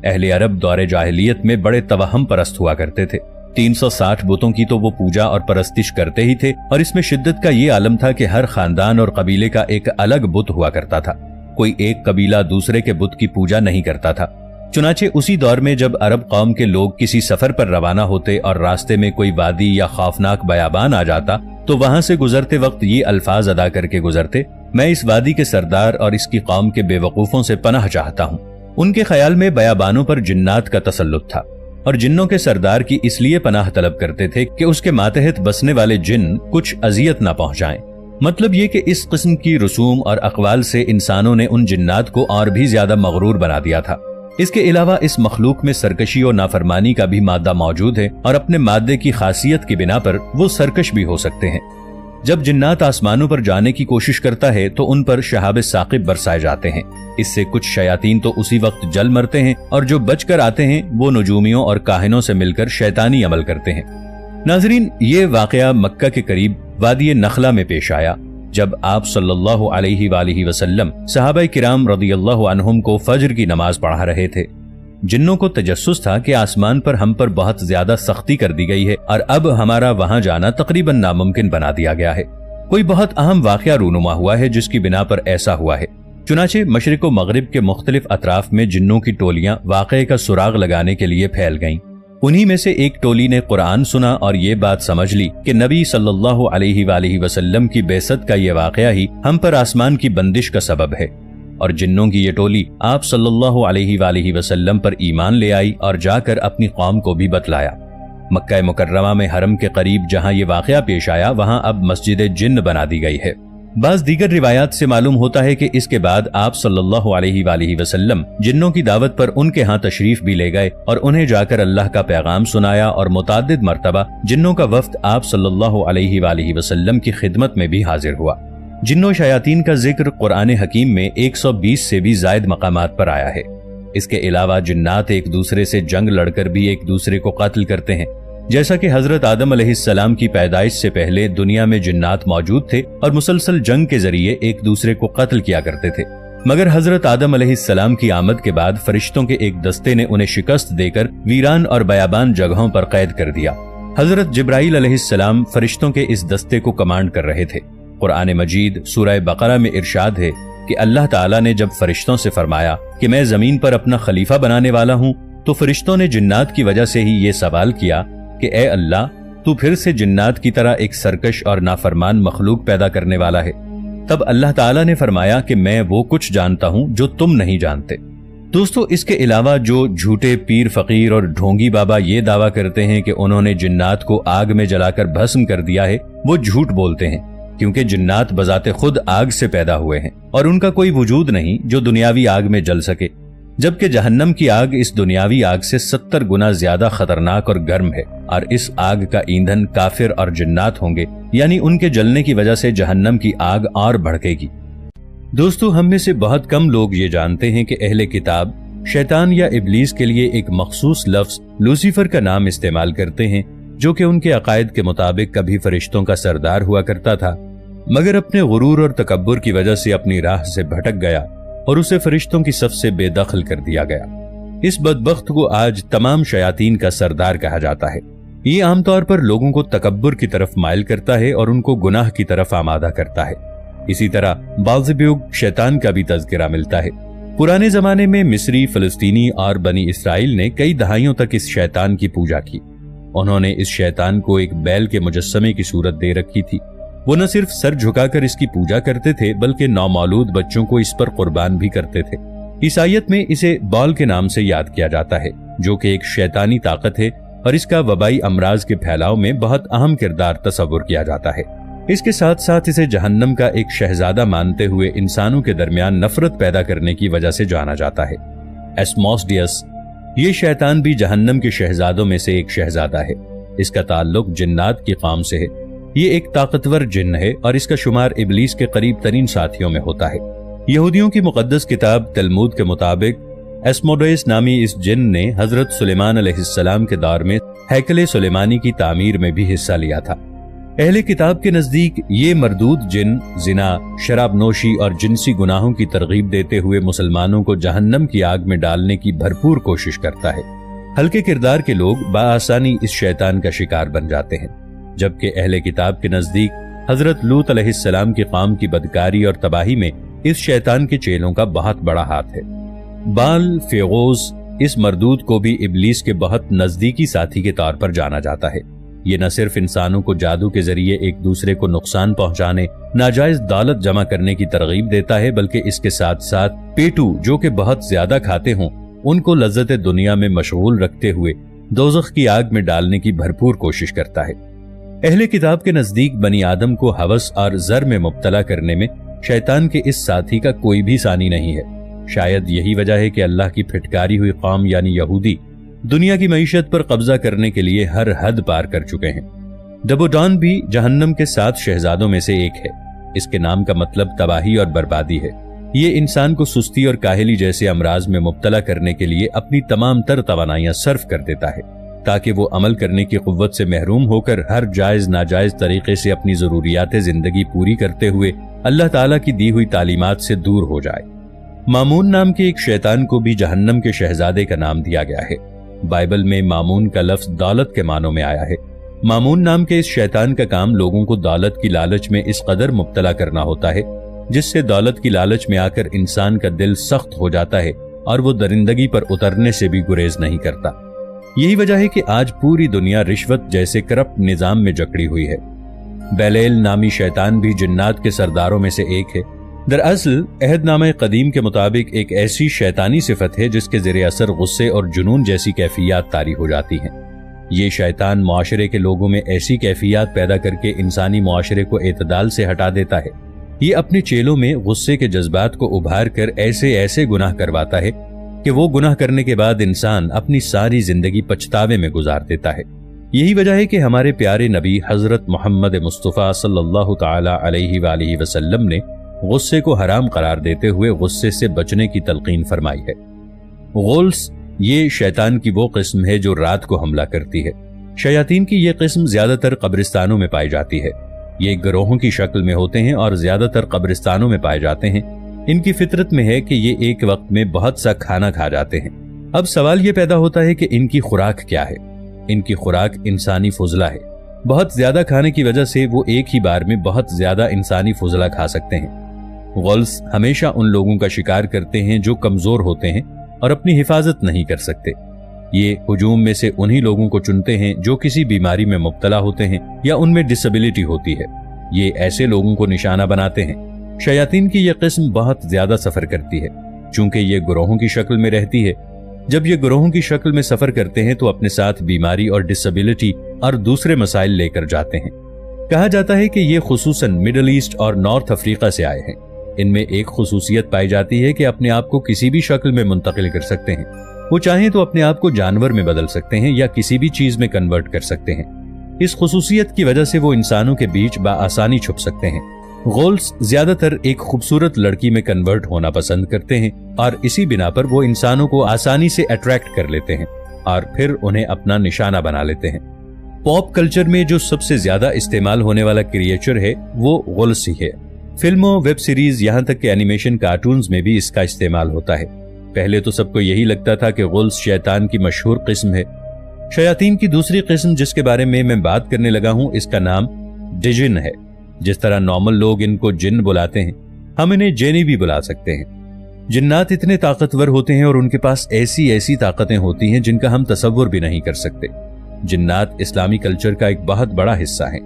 [SPEAKER 1] اہل عرب دور جاہلیت میں بڑے توہم پرست ہوا کرتے تھے۔ 360 بتوں کی تو وہ پوجا اور پرستش کرتے ہی تھے، اور اس میں شدت کا یہ عالم تھا کہ ہر خاندان اور قبیلے کا ایک الگ بت ہوا کرتا تھا۔ کوئی ایک قبیلہ دوسرے کے بت کی پوجا نہیں کرتا تھا۔ چنانچہ اسی دور میں جب عرب قوم کے لوگ کسی سفر پر روانہ ہوتے اور راستے میں کوئی وادی یا خوفناک بیابان آ جاتا تو وہاں سے گزرتے وقت یہ الفاظ ادا کر کے گزرتے میں اس وادی کے سردار اور اس کی قوم کے بے وقوفوں سے پناہ چاہتا ہوں۔ ان کے خیال میں بیابانوں پر جنات کا تسلط تھا اور جنوں کے سردار کی اس لیے پناہ طلب کرتے تھے کہ اس کے ماتحت بسنے والے جن کچھ اذیت نہ پہنچائیں۔ مطلب یہ کہ اس قسم کی رسوم اور اقوال سے انسانوں نے ان جنات کو اور بھی زیادہ مغرور بنا دیا تھا۔ اس کے علاوہ اس مخلوق میں سرکشی اور نافرمانی کا بھی مادہ موجود ہے اور اپنے مادے کی خاصیت کی بنا پر وہ سرکش بھی ہو سکتے ہیں۔ جب جنات آسمانوں پر جانے کی کوشش کرتا ہے تو ان پر شہاب ثاقب برسائے جاتے ہیں۔ اس سے کچھ شیاطین تو اسی وقت جل مرتے ہیں اور جو بچ کر آتے ہیں وہ نجومیوں اور کاہنوں سے مل کر شیطانی عمل کرتے ہیں۔ ناظرین، یہ واقعہ مکہ کے قریب وادی نخلہ میں پیش آیا جب آپ صلی اللہ علیہ وآلہ وسلم صحابہ کرام رضی اللہ عنہم کو فجر کی نماز پڑھا رہے تھے۔ جنوں کو تجسس تھا کہ آسمان پر ہم پر بہت زیادہ سختی کر دی گئی ہے اور اب ہمارا وہاں جانا تقریباً ناممکن بنا دیا گیا ہے۔ کوئی بہت اہم واقعہ رونما ہوا ہے جس کی بنا پر ایسا ہوا ہے۔ چنانچہ مشرق و مغرب کے مختلف اطراف میں جنوں کی ٹولیاں واقعے کا سراغ لگانے کے لیے پھیل گئیں۔ انہی میں سے ایک ٹولی نے قرآن سنا اور یہ بات سمجھ لی کہ نبی صلی اللہ علیہ وآلہ وسلم کی بعثت کا یہ واقعہ ہی ہم پر آسمان کی بندش کا سبب ہے، اور جنوں کی یہ ٹولی آپ صلی اللہ علیہ وآلہ وسلم پر ایمان لے آئی اور جا کر اپنی قوم کو بھی بتلایا۔ مکہ مکرمہ میں حرم کے قریب جہاں یہ واقعہ پیش آیا وہاں اب مسجد جن بنا دی گئی ہے۔ بعض دیگر روایات سے معلوم ہوتا ہے کہ اس کے بعد آپ صلی اللہ علیہ وآلہ وسلم جنوں کی دعوت پر ان کے ہاں تشریف بھی لے گئے اور انہیں جا کر اللہ کا پیغام سنایا، اور متعدد مرتبہ جنوں کا وفد آپ صلی اللہ علیہ وآلہ وسلم کی خدمت میں بھی حاضر ہوا۔ جنوں شیاطین کا ذکر قرآن حکیم میں 120 سے بھی زائد مقامات پر آیا ہے۔ اس کے علاوہ جنات ایک دوسرے سے جنگ لڑ کر بھی ایک دوسرے کو قتل کرتے ہیں، جیسا کہ حضرت آدم علیہ السلام کی پیدائش سے پہلے دنیا میں جنات موجود تھے اور مسلسل جنگ کے ذریعے ایک دوسرے کو قتل کیا کرتے تھے، مگر حضرت آدم علیہ السلام کی آمد کے بعد فرشتوں کے ایک دستے نے انہیں شکست دے کر ویران اور بیابان جگہوں پر قید کر دیا۔ حضرت جبرائیل علیہ السلام فرشتوں کے اس دستے کو کمانڈ کر رہے تھے۔ قرآن مجید سورہ بقرہ میں ارشاد ہے کہ اللہ تعالیٰ نے جب فرشتوں سے فرمایا کہ میں زمین پر اپنا خلیفہ بنانے والا ہوں تو فرشتوں نے جنات کی وجہ سے ہی یہ سوال کیا کہ اے اللہ، تو پھر سے جنات کی طرح ایک سرکش اور نافرمان مخلوق پیدا کرنے والا ہے؟ تب اللہ تعالیٰ نے فرمایا کہ میں وہ کچھ جانتا ہوں جو تم نہیں جانتے۔ دوستو، اس کے علاوہ جو جھوٹے پیر فقیر اور ڈھونگی بابا یہ دعویٰ کرتے ہیں کہ انہوں نے جنات کو آگ میں جلا کر بھسم کر دیا ہے، وہ جھوٹ بولتے ہیں، کیونکہ جنات بذات خود آگ سے پیدا ہوئے ہیں اور ان کا کوئی وجود نہیں جو دنیاوی آگ میں جل سکے، جبکہ جہنم کی آگ اس دنیاوی آگ سے 70 گنا زیادہ خطرناک اور گرم ہے، اور اس آگ کا ایندھن کافر اور جنات ہوں گے، یعنی ان کے جلنے کی وجہ سے جہنم کی آگ اور بھڑکے گی۔ دوستو، ہم میں سے بہت کم لوگ یہ جانتے ہیں کہ اہل کتاب شیطان یا ابلیس کے لیے ایک مخصوص لفظ لوسیفر کا نام استعمال کرتے ہیں، جو کہ ان کے عقائد کے مطابق کبھی فرشتوں کا سردار ہوا کرتا تھا، مگر اپنے غرور اور تکبر کی وجہ سے اپنی راہ سے بھٹک گیا اور اسے فرشتوں کی صف سے بے دخل کر دیا گیا۔ اس بدبخت کو آج تمام شیاطین کا سردار کہا جاتا ہے۔ یہ عام طور پر لوگوں کو تکبر کی طرف مائل کرتا ہے اور ان کو گناہ کی طرف آمادہ کرتا ہے۔ اسی طرح بعضبیوگ شیطان کا بھی تذکرہ ملتا ہے۔ پرانے زمانے میں مصری، فلسطینی اور بنی اسرائیل نے کئی دہائیوں تک اس شیطان کی پوجا کی۔ انہوں نے اس شیطان کو ایک بیل کے مجسمے کی صورت دے رکھی تھی۔ وہ نہ صرف سر جھکا کر اس کی پوجا کرتے تھے بلکہ نومولود بچوں کو اس پر قربان بھی کرتے تھے۔ عیسائیت میں اسے بال کے نام سے یاد کیا جاتا ہے، جو کہ ایک شیطانی طاقت ہے اور اس کا وبائی امراض کے پھیلاؤ میں بہت اہم کردار تصور کیا جاتا ہے۔ اس کے ساتھ ساتھ اسے جہنم کا ایک شہزادہ مانتے ہوئے انسانوں کے درمیان نفرت پیدا کرنے کی وجہ سے جانا جاتا ہے۔ ایسموسڈیس، یہ شیطان بھی جہنم کے شہزادوں میں سے ایک شہزادہ ہے۔ اس کا تعلق جنات کی قوم سے ہے۔ یہ ایک طاقتور جن ہے اور اس کا شمار ابلیس کے قریب ترین ساتھیوں میں ہوتا ہے۔ یہودیوں کی مقدس کتاب تلمود کے مطابق ایسموڈیس نامی اس جن نے حضرت سلیمان علیہ السلام کے دور میں ہیکل سلیمانی کی تعمیر میں بھی حصہ لیا تھا۔ اہل کتاب کے نزدیک یہ مردود جن زنا، شراب نوشی اور جنسی گناہوں کی ترغیب دیتے ہوئے مسلمانوں کو جہنم کی آگ میں ڈالنے کی بھرپور کوشش کرتا ہے۔ ہلکے کردار کے لوگ بآسانی اس شیطان کا شکار بن جاتے ہیں، جبکہ اہل کتاب کے نزدیک حضرت لوط علیہ السلام کی قوم کی بدکاری اور تباہی میں اس شیطان کے چیلوں کا بہت بڑا ہاتھ ہے۔ بال فیغوز اس مردود کو بھی ابلیس کے بہت نزدیکی ساتھی کے طور پر جانا جاتا ہے۔ ये न सिर्फ इंसानों को जादू के जरिए एक दूसरे को नुकसान पहुंचाने, नाजायज दौलत जमा करने की तरगीब देता है, बल्कि इसके साथ साथ पेटू जो कि बहुत ज्यादा खाते हों उनको लज्जत दुनिया में मशगूल रखते हुए दोज़ख की आग में डालने की भरपूर कोशिश करता है। अहले किताब के नजदीक बनी आदम को हवस और ज़र में मुब्तला करने में शैतान के इस साथी का कोई भी सानी नहीं है। शायद यही वजह है कि अल्लाह की फिटकारी हुई कौम यानी यहूदी दुनिया की मईशत पर कब्जा करने के लिए हर हद पार कर चुके हैं। डबोडॉन भी जहन्नम के 7 शहजादों में से एक है। इसके नाम का मतलब तबाही और बर्बादी है। ये इंसान को सुस्ती और काहली जैसे अमराज में मुब्तला करने के लिए अपनी तमाम तर तवानाइयां सर्फ कर देता है, ताकि वो अमल करने की कुव्वत से महरूम होकर हर जायज नाजायज तरीके से अपनी जरूरियात जिंदगी पूरी करते हुए अल्लाह ताला की दी हुई तालीमात से दूर हो जाए। मामून नाम के एक शैतान को भी जहन्नम के शहजादे का नाम दिया गया है। बाइबल में मामून का लफ्ज दौलत के मानों में आया है। मामून नाम के इस शैतान का काम लोगों को दौलत की लालच में इस कदर मुब्तला करना होता है जिससे दौलत की लालच में आकर इंसान का दिल सख्त हो जाता है और वो दरिंदगी पर उतरने से भी गुरेज नहीं करता। यही वजह है कि आज पूरी दुनिया रिश्वत जैसे करप्ट निजाम में जकड़ी हुई है। बैलेल नामी शैतान भी जिन्नात के सरदारों में से एक है। दरअसल अहदनामा कदीम के मुताबिक एक ऐसी शैतानी सिफत है जिसके ज़रिए असर गुस्से और जुनून जैसी कैफियत तारी हो जाती हैं। ये शैतान मुआशरे के लोगों में ऐसी कैफियत पैदा करके इंसानी मुआशरे को एतदाल से हटा देता है। ये अपने चेलों में गुस्से के जज्बात को उभार कर ऐसे ऐसे गुनाह करवाता है कि वो गुनाह करने के बाद इंसान अपनी सारी जिंदगी पछतावे में गुजार देता है। यही वजह है कि हमारे प्यारे नबी हजरत मोहम्मद मुस्तफ़ा सल्लल्लाहु ताला अलैहि वसल्लम ने गुस्से को हराम करार देते हुए गुस्से से बचने की तलकीन फरमाई है। गुल्स ये शैतान की वो किस्म है जो रात को हमला करती है। शयातीन की ये किस्म ज्यादातर कब्रिस्तानों में पाई जाती है। ये गिरोहों की शक्ल में होते हैं और ज्यादातर कब्रिस्तानों में पाए जाते हैं। इनकी फितरत में है कि ये एक वक्त में बहुत सा खाना खा जाते हैं। अब सवाल ये पैदा होता है कि इनकी खुराक क्या है। इनकी खुराक इंसानी फुजला है। बहुत ज्यादा खाने की वजह से वो एक ही बार में बहुत ज्यादा इंसानी फुजला खा सकते हैं। गुल्स हमेशा उन लोगों का शिकार करते हैं जो कमजोर होते हैं और अपनी हिफाजत नहीं कर सकते। ये हुजूम में से उन्हीं लोगों को चुनते हैं जो किसी बीमारी में मुब्तला होते हैं या उनमें डिसेबिलिटी होती है। ये ऐसे लोगों को निशाना बनाते हैं। शयातीन की यह किस्म बहुत ज्यादा सफर करती है चूंकि ये गिरोहों की शक्ल में रहती है। जब ये गिरोहों की शक्ल में सफर करते हैं तो अपने साथ बीमारी और डिसेबिलिटी और दूसरे मसाइल लेकर जाते हैं। कहा जाता है कि ये खुसूसन मिडल ईस्ट और नॉर्थ अफ्रीका से आए हैं। इनमें एक खुसूसियत पाई जाती है कि अपने आप को किसी भी शक्ल में मुंतकिल कर सकते हैं। वो चाहें तो अपने आप को जानवर में बदल सकते हैं या किसी भी चीज में कन्वर्ट कर सकते हैं। इस खुसूसियत की वजह से वो इंसानों के बीच बाआसानी छुप सकते हैं। गुल्स ज्यादातर एक खूबसूरत लड़की में कन्वर्ट होना पसंद करते हैं और इसी बिना पर वो इंसानों को आसानी से अट्रैक्ट कर लेते हैं और फिर उन्हें अपना निशाना बना लेते हैं। पॉप कल्चर में जो सबसे ज्यादा इस्तेमाल होने वाला क्रिएचर है वो गुल्स ही है। फिल्मों, वेब सीरीज, यहाँ तक कि एनिमेशन कार्टून्स में भी इसका इस्तेमाल होता है। पहले तो सबको यही लगता था कि गुल्स शैतान की मशहूर किस्म है। शयातीन की दूसरी किस्म जिसके बारे में मैं बात करने लगा हूँ इसका नाम डिजिन है। जिस तरह नॉर्मल लोग इनको जिन बुलाते हैं हम इन्हें जेनी भी बुला सकते हैं। जिन्नात इतने ताकतवर होते हैं और उनके पास ऐसी ऐसी ताकतें होती हैं जिनका हम तसव्वुर भी नहीं कर सकते। जिन्नात इस्लामी कल्चर का एक बहुत बड़ा हिस्सा है।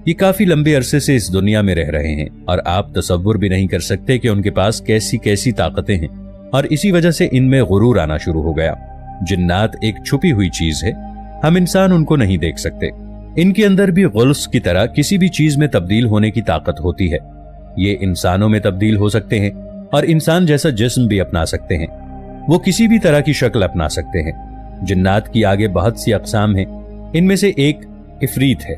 [SPEAKER 1] ये काफी लंबे अरसे से इस दुनिया में रह रहे हैं और आप तसव्वुर भी नहीं कर सकते कि उनके पास कैसी कैसी ताकतें हैं और इसी वजह से इनमें गुरूर आना शुरू हो गया। जिन्नात एक छुपी हुई चीज है, हम इंसान उनको नहीं देख सकते। इनके अंदर भी गुल्स की तरह किसी भी चीज में तब्दील होने की ताकत होती है। ये इंसानों में तब्दील हो सकते हैं और इंसान जैसा जिस्म भी अपना सकते हैं। वो किसी भी तरह की शक्ल अपना सकते हैं। जिन्नात की आगे बहुत सी अक़साम हैं। इनमें से एक इफरीत है।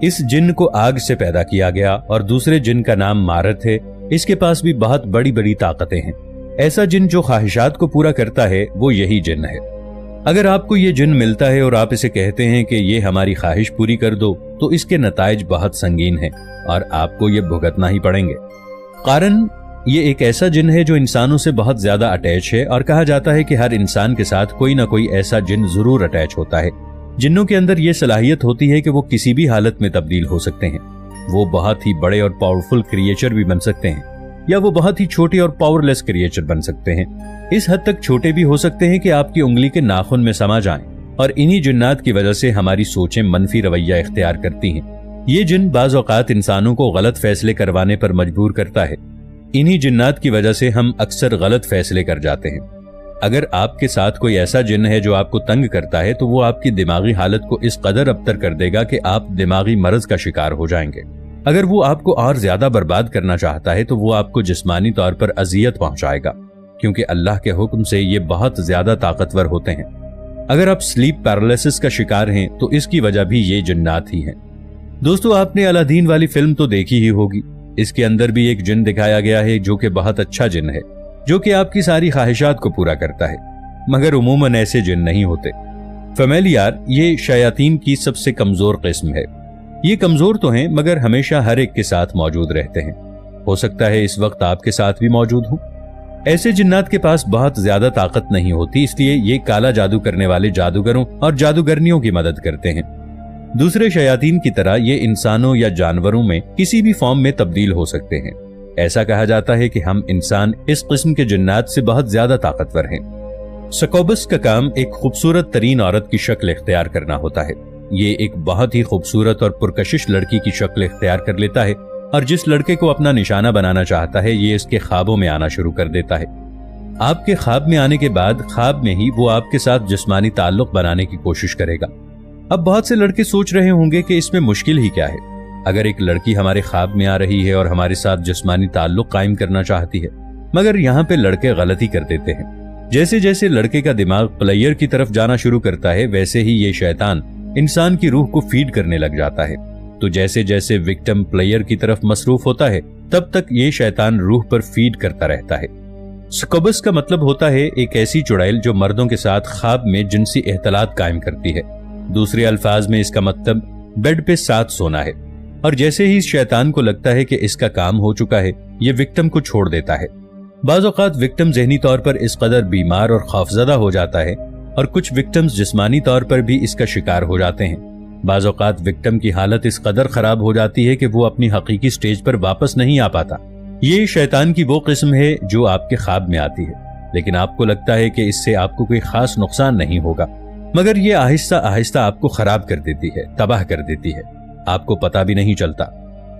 [SPEAKER 1] इस जिन को आग से पैदा किया गया और दूसरे जिन का नाम मारत है। इसके पास भी बहुत बड़ी बड़ी ताकतें हैं। ऐसा जिन जो ख्वाहिशात को पूरा करता है वो यही जिन है। अगर आपको ये जिन मिलता है और आप इसे कहते हैं कि ये हमारी ख्वाहिश पूरी कर दो तो इसके नताइज बहुत संगीन हैं और आपको ये भुगतना ही पड़ेंगे। कारण ये एक ऐसा जिन है जो इंसानों से बहुत ज्यादा अटैच है और कहा जाता है कि हर इंसान के साथ कोई ना कोई ऐसा जिन जरूर अटैच होता है। जिन्नों के अंदर ये सलाहियत होती है कि वो किसी भी हालत में तब्दील हो सकते हैं। वो बहुत ही बड़े और पावरफुल क्रिएचर भी बन सकते हैं या वो बहुत ही छोटे और पावरलेस क्रिएचर बन सकते हैं। इस हद तक छोटे भी हो सकते हैं कि आपकी उंगली के नाखून में समा जाएं। और इन्हीं जिन्नात की वजह से हमारी सोचें मनफी रवैया इख्तियार करती हैं। ये जिन बाज़ औक़ात इंसानों को गलत फैसले करवाने पर मजबूर करता है। इन्हीं जिन्नात की वजह से हम अक्सर गलत फैसले कर जाते हैं। अगर आपके साथ कोई ऐसा जिन्न है जो आपको तंग करता है तो वो आपकी दिमागी हालत को इस कदर अबतर कर देगा कि आप दिमागी मर्ज का शिकार हो जाएंगे। अगर वो आपको और ज्यादा बर्बाद करना चाहता है तो वो आपको जिस्मानी तौर पर अजियत पहुंचाएगा, क्योंकि अल्लाह के हुक्म से ये बहुत ज्यादा ताकतवर होते हैं। अगर आप स्लीप पैरालिसिस का शिकार हैं तो इसकी वजह भी ये जिन्नात ही हैं। दोस्तों, आपने अलादीन वाली फिल्म तो देखी ही होगी। इसके अंदर भी एक जिन्न दिखाया गया है जो कि बहुत अच्छा जिन्न है, जो कि आपकी सारी ख्वाहिशात को पूरा करता है, मगर उमूमन ऐसे जिन्न नहीं होते। फैमिलियार ये शयातीन की सबसे कमजोर किस्म है। ये कमजोर तो हैं मगर हमेशा हर एक के साथ मौजूद रहते हैं। हो सकता है इस वक्त आपके साथ भी मौजूद हों। ऐसे जिन्नात के पास बहुत ज्यादा ताकत नहीं होती, इसलिए ये काला जादू करने वाले जादूगरों और जादूगरनियों की मदद करते हैं। दूसरे शयातीन की तरह ये इंसानों या जानवरों में किसी भी फॉर्म में तब्दील हो सकते हैं। ऐसा कहा जाता है कि हम इंसान इस किस्म के जिन्नात से बहुत ज्यादा ताकतवर हैं। सकौबस का काम एक खूबसूरत तरीन औरत की शक्ल इख्तियार करना होता है। ये एक बहुत ही खूबसूरत और पुरकशिश लड़की की शक्ल इख्तियार कर लेता है और जिस लड़के को अपना निशाना बनाना चाहता है ये इसके ख्वाबों में आना शुरू कर देता है। आपके ख्वाब में आने के बाद ख्वाब में ही वो आपके साथ जिस्मानी ताल्लुक बनाने की कोशिश करेगा। अब बहुत से लड़के सोच रहे होंगे कि इसमें मुश्किल ही क्या है। अगर एक लड़की हमारे ख्वाब में आ रही है और हमारे साथ जिस्मानी ताल्लुक कायम करना चाहती है, मगर यहाँ पे लड़के गलती कर देते हैं। जैसे जैसे लड़के का दिमाग प्लेयर की तरफ जाना शुरू करता है वैसे ही ये शैतान इंसान की रूह को फीड करने लग जाता है। तो जैसे जैसे विक्टिम प्लेयर की तरफ मसरूफ होता है तब तक ये शैतान रूह पर फीड करता रहता है। सकबस का मतलब होता है एक ऐसी चुड़ैल जो मर्दों के साथ ख्वाब में जिनसी एहतलात कायम करती है। दूसरे अल्फाज में इसका मतलब बेड पे साथ सोना है। और जैसे ही शैतान को लगता है कि इसका काम हो चुका है, ये विक्टिम को छोड़ देता है। बाज़ औक़ात विक्टिम ज़हनी तौर पर इस कदर बीमार और खौफज़दा हो जाता है और कुछ विक्टिम्स जिस्मानी तौर पर भी इसका शिकार हो जाते हैं। बाज़ औक़ात विक्टिम की हालत इस कदर खराब हो जाती है कि वो अपनी हकीकी स्टेज पर वापस नहीं आ पाता। ये शैतान की वो किस्म है जो आपके ख्वाब में आती है, लेकिन आपको लगता है कि इससे आपको कोई खास नुकसान नहीं होगा, मगर ये आहिस्ता आहिस्ता आपको खराब कर देती है, तबाह कर देती है। आपको पता भी नहीं चलता।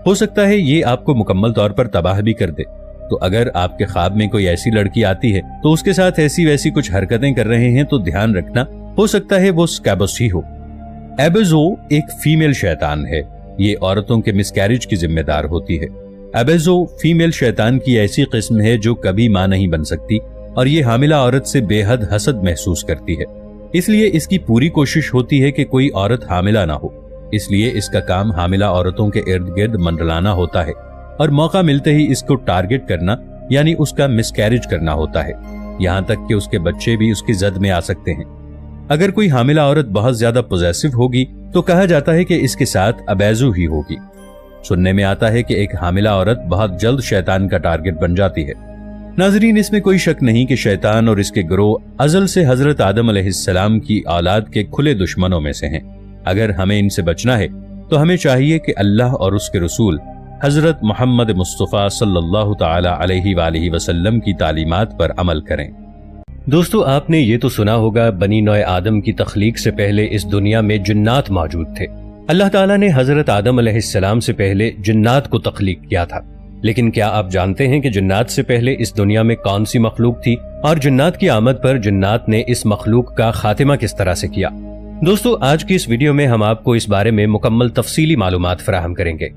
[SPEAKER 1] हो सकता है ये आपको मुकम्मल तौर पर तबाह भी कर दे। तो अगर आपके ख्वाब में कोई ऐसी लड़की आती है तो उसके साथ ऐसी वैसी कुछ हरकतें कर रहे हैं तो ध्यान रखना, हो सकता है वो स्कैबस ही हो। एबेजो एक फीमेल शैतान है। ये औरतों के मिसकैरेज की जिम्मेदार होती है। एबेजो फीमेल शैतान की ऐसी किस्म है जो कभी मां नहीं बन सकती और ये हामिला औरत से बेहद हसद महसूस करती है। इसलिए इसकी पूरी कोशिश होती है कि कोई औरत हामिला ना हो। इसलिए इसका काम हामिला औरतों के इर्द गिर्द मंडलाना होता है और मौका मिलते ही इसको टारगेट करना यानी उसका मिसकैरेज करना होता है, यहाँ तक कि उसके बच्चे भी उसकी जद में आ सकते हैं। अगर कोई हामिला औरत बहुत ज्यादा पॉजेसिव होगी तो कहा जाता है कि इसके साथ अबैजू ही होगी। सुनने में आता है कि एक हामिला औरत बहुत जल्द शैतान का टारगेट बन जाती है। नाजरीन, इसमें कोई शक नहीं कि शैतान और इसके गिरोह अज़ल से हजरत आदम अलैहिस्सलाम की औलाद के खुले दुश्मनों में से हैं। अगर हमें इनसे बचना है तो हमें चाहिए कि अल्लाह और उसके रसूल हजरत मोहम्मद मुस्तफ़ा सल्लल्लाहु ताला अलैहि वसल्लम की तालीमात पर अमल करें। दोस्तों, आपने ये तो सुना होगा बनी नौ आदम की तख्लीक से पहले इस दुनिया में जिन्नात मौजूद थे। अल्लाह ताला ने हजरत आदम अलैहिस्सलाम से पहले जिन्नात को तख्लीक किया था। लेकिन क्या आप जानते हैं कि जिन्नात से पहले इस दुनिया में कौन सी मखलूक थी और जिन्नात की आमद पर जिन्नात ने इस मखलूक का खातिमा किस तरह से किया? दोस्तों, आज की इस वीडियो में हम आपको इस बारे में मुकम्मल तफसीली मालूमात फराहम करेंगे।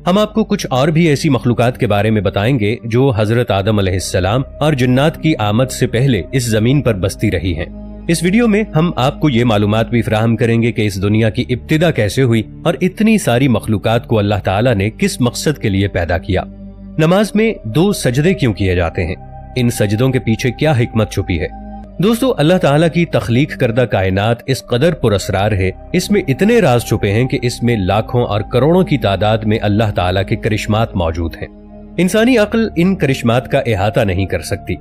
[SPEAKER 1] हम आपको कुछ और भी ऐसी मखलूकात के बारे में बताएंगे जो हजरत आदम अलैहिस्सलाम और जिन्नात की आमद से पहले इस जमीन पर बसती रही हैं। इस वीडियो में हम आपको ये मालूमात भी फराहम करेंगे कि इस दुनिया की इब्तिदा कैसे हुई और इतनी सारी मखलूकात को अल्लाह ताला ने किस मकसद के लिए पैदा किया। नमाज में 2 सजदे क्यों किए जाते हैं? इन सजदों के पीछे क्या हिकमत छुपी है? दोस्तों, अल्लाह ताला की तख्लीक करदा कायनात इस कदर पुरअसरार है, इसमें इतने राज छुपे हैं कि इसमें लाखों और करोड़ों की तादाद में अल्लाह ताला के करिश्मात मौजूद हैं। इंसानी अक्ल इन करिश्मात का इहाता नहीं कर सकती।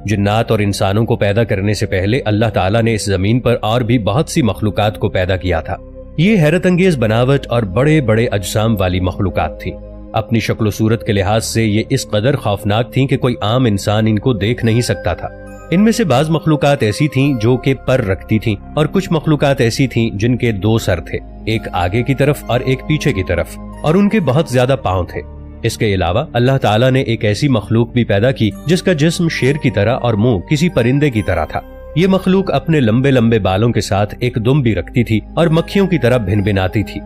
[SPEAKER 1] जिन्नात और इंसानों को पैदा करने से पहले अल्लाह ताला ने इस जमीन पर और भी बहुत सी मखलूकात को पैदा किया था। ये हैरत अंगेज बनावट और बड़े बड़े अजसाम वाली मखलूकात थी। अपनी शक्ल सूरत के लिहाज से ये इस कदर खौफनाक थी कि कोई आम इंसान इनको देख नहीं सकता था।
[SPEAKER 2] ان میں سے بعض مخلوقات ایسی تھیں جو کہ پر رکھتی تھیں اور کچھ مخلوقات ایسی تھیں جن کے 2 سر تھے، ایک آگے کی طرف اور ایک پیچھے کی طرف، اور ان کے بہت زیادہ پاؤں تھے۔ اس کے علاوہ اللہ تعالیٰ نے ایک ایسی مخلوق بھی پیدا کی جس کا جسم شیر کی طرح اور منہ کسی پرندے کی طرح تھا۔ یہ مخلوق اپنے لمبے لمبے بالوں کے ساتھ ایک دم بھی رکھتی تھی اور مکھیوں کی طرح بھنبھناتی تھی۔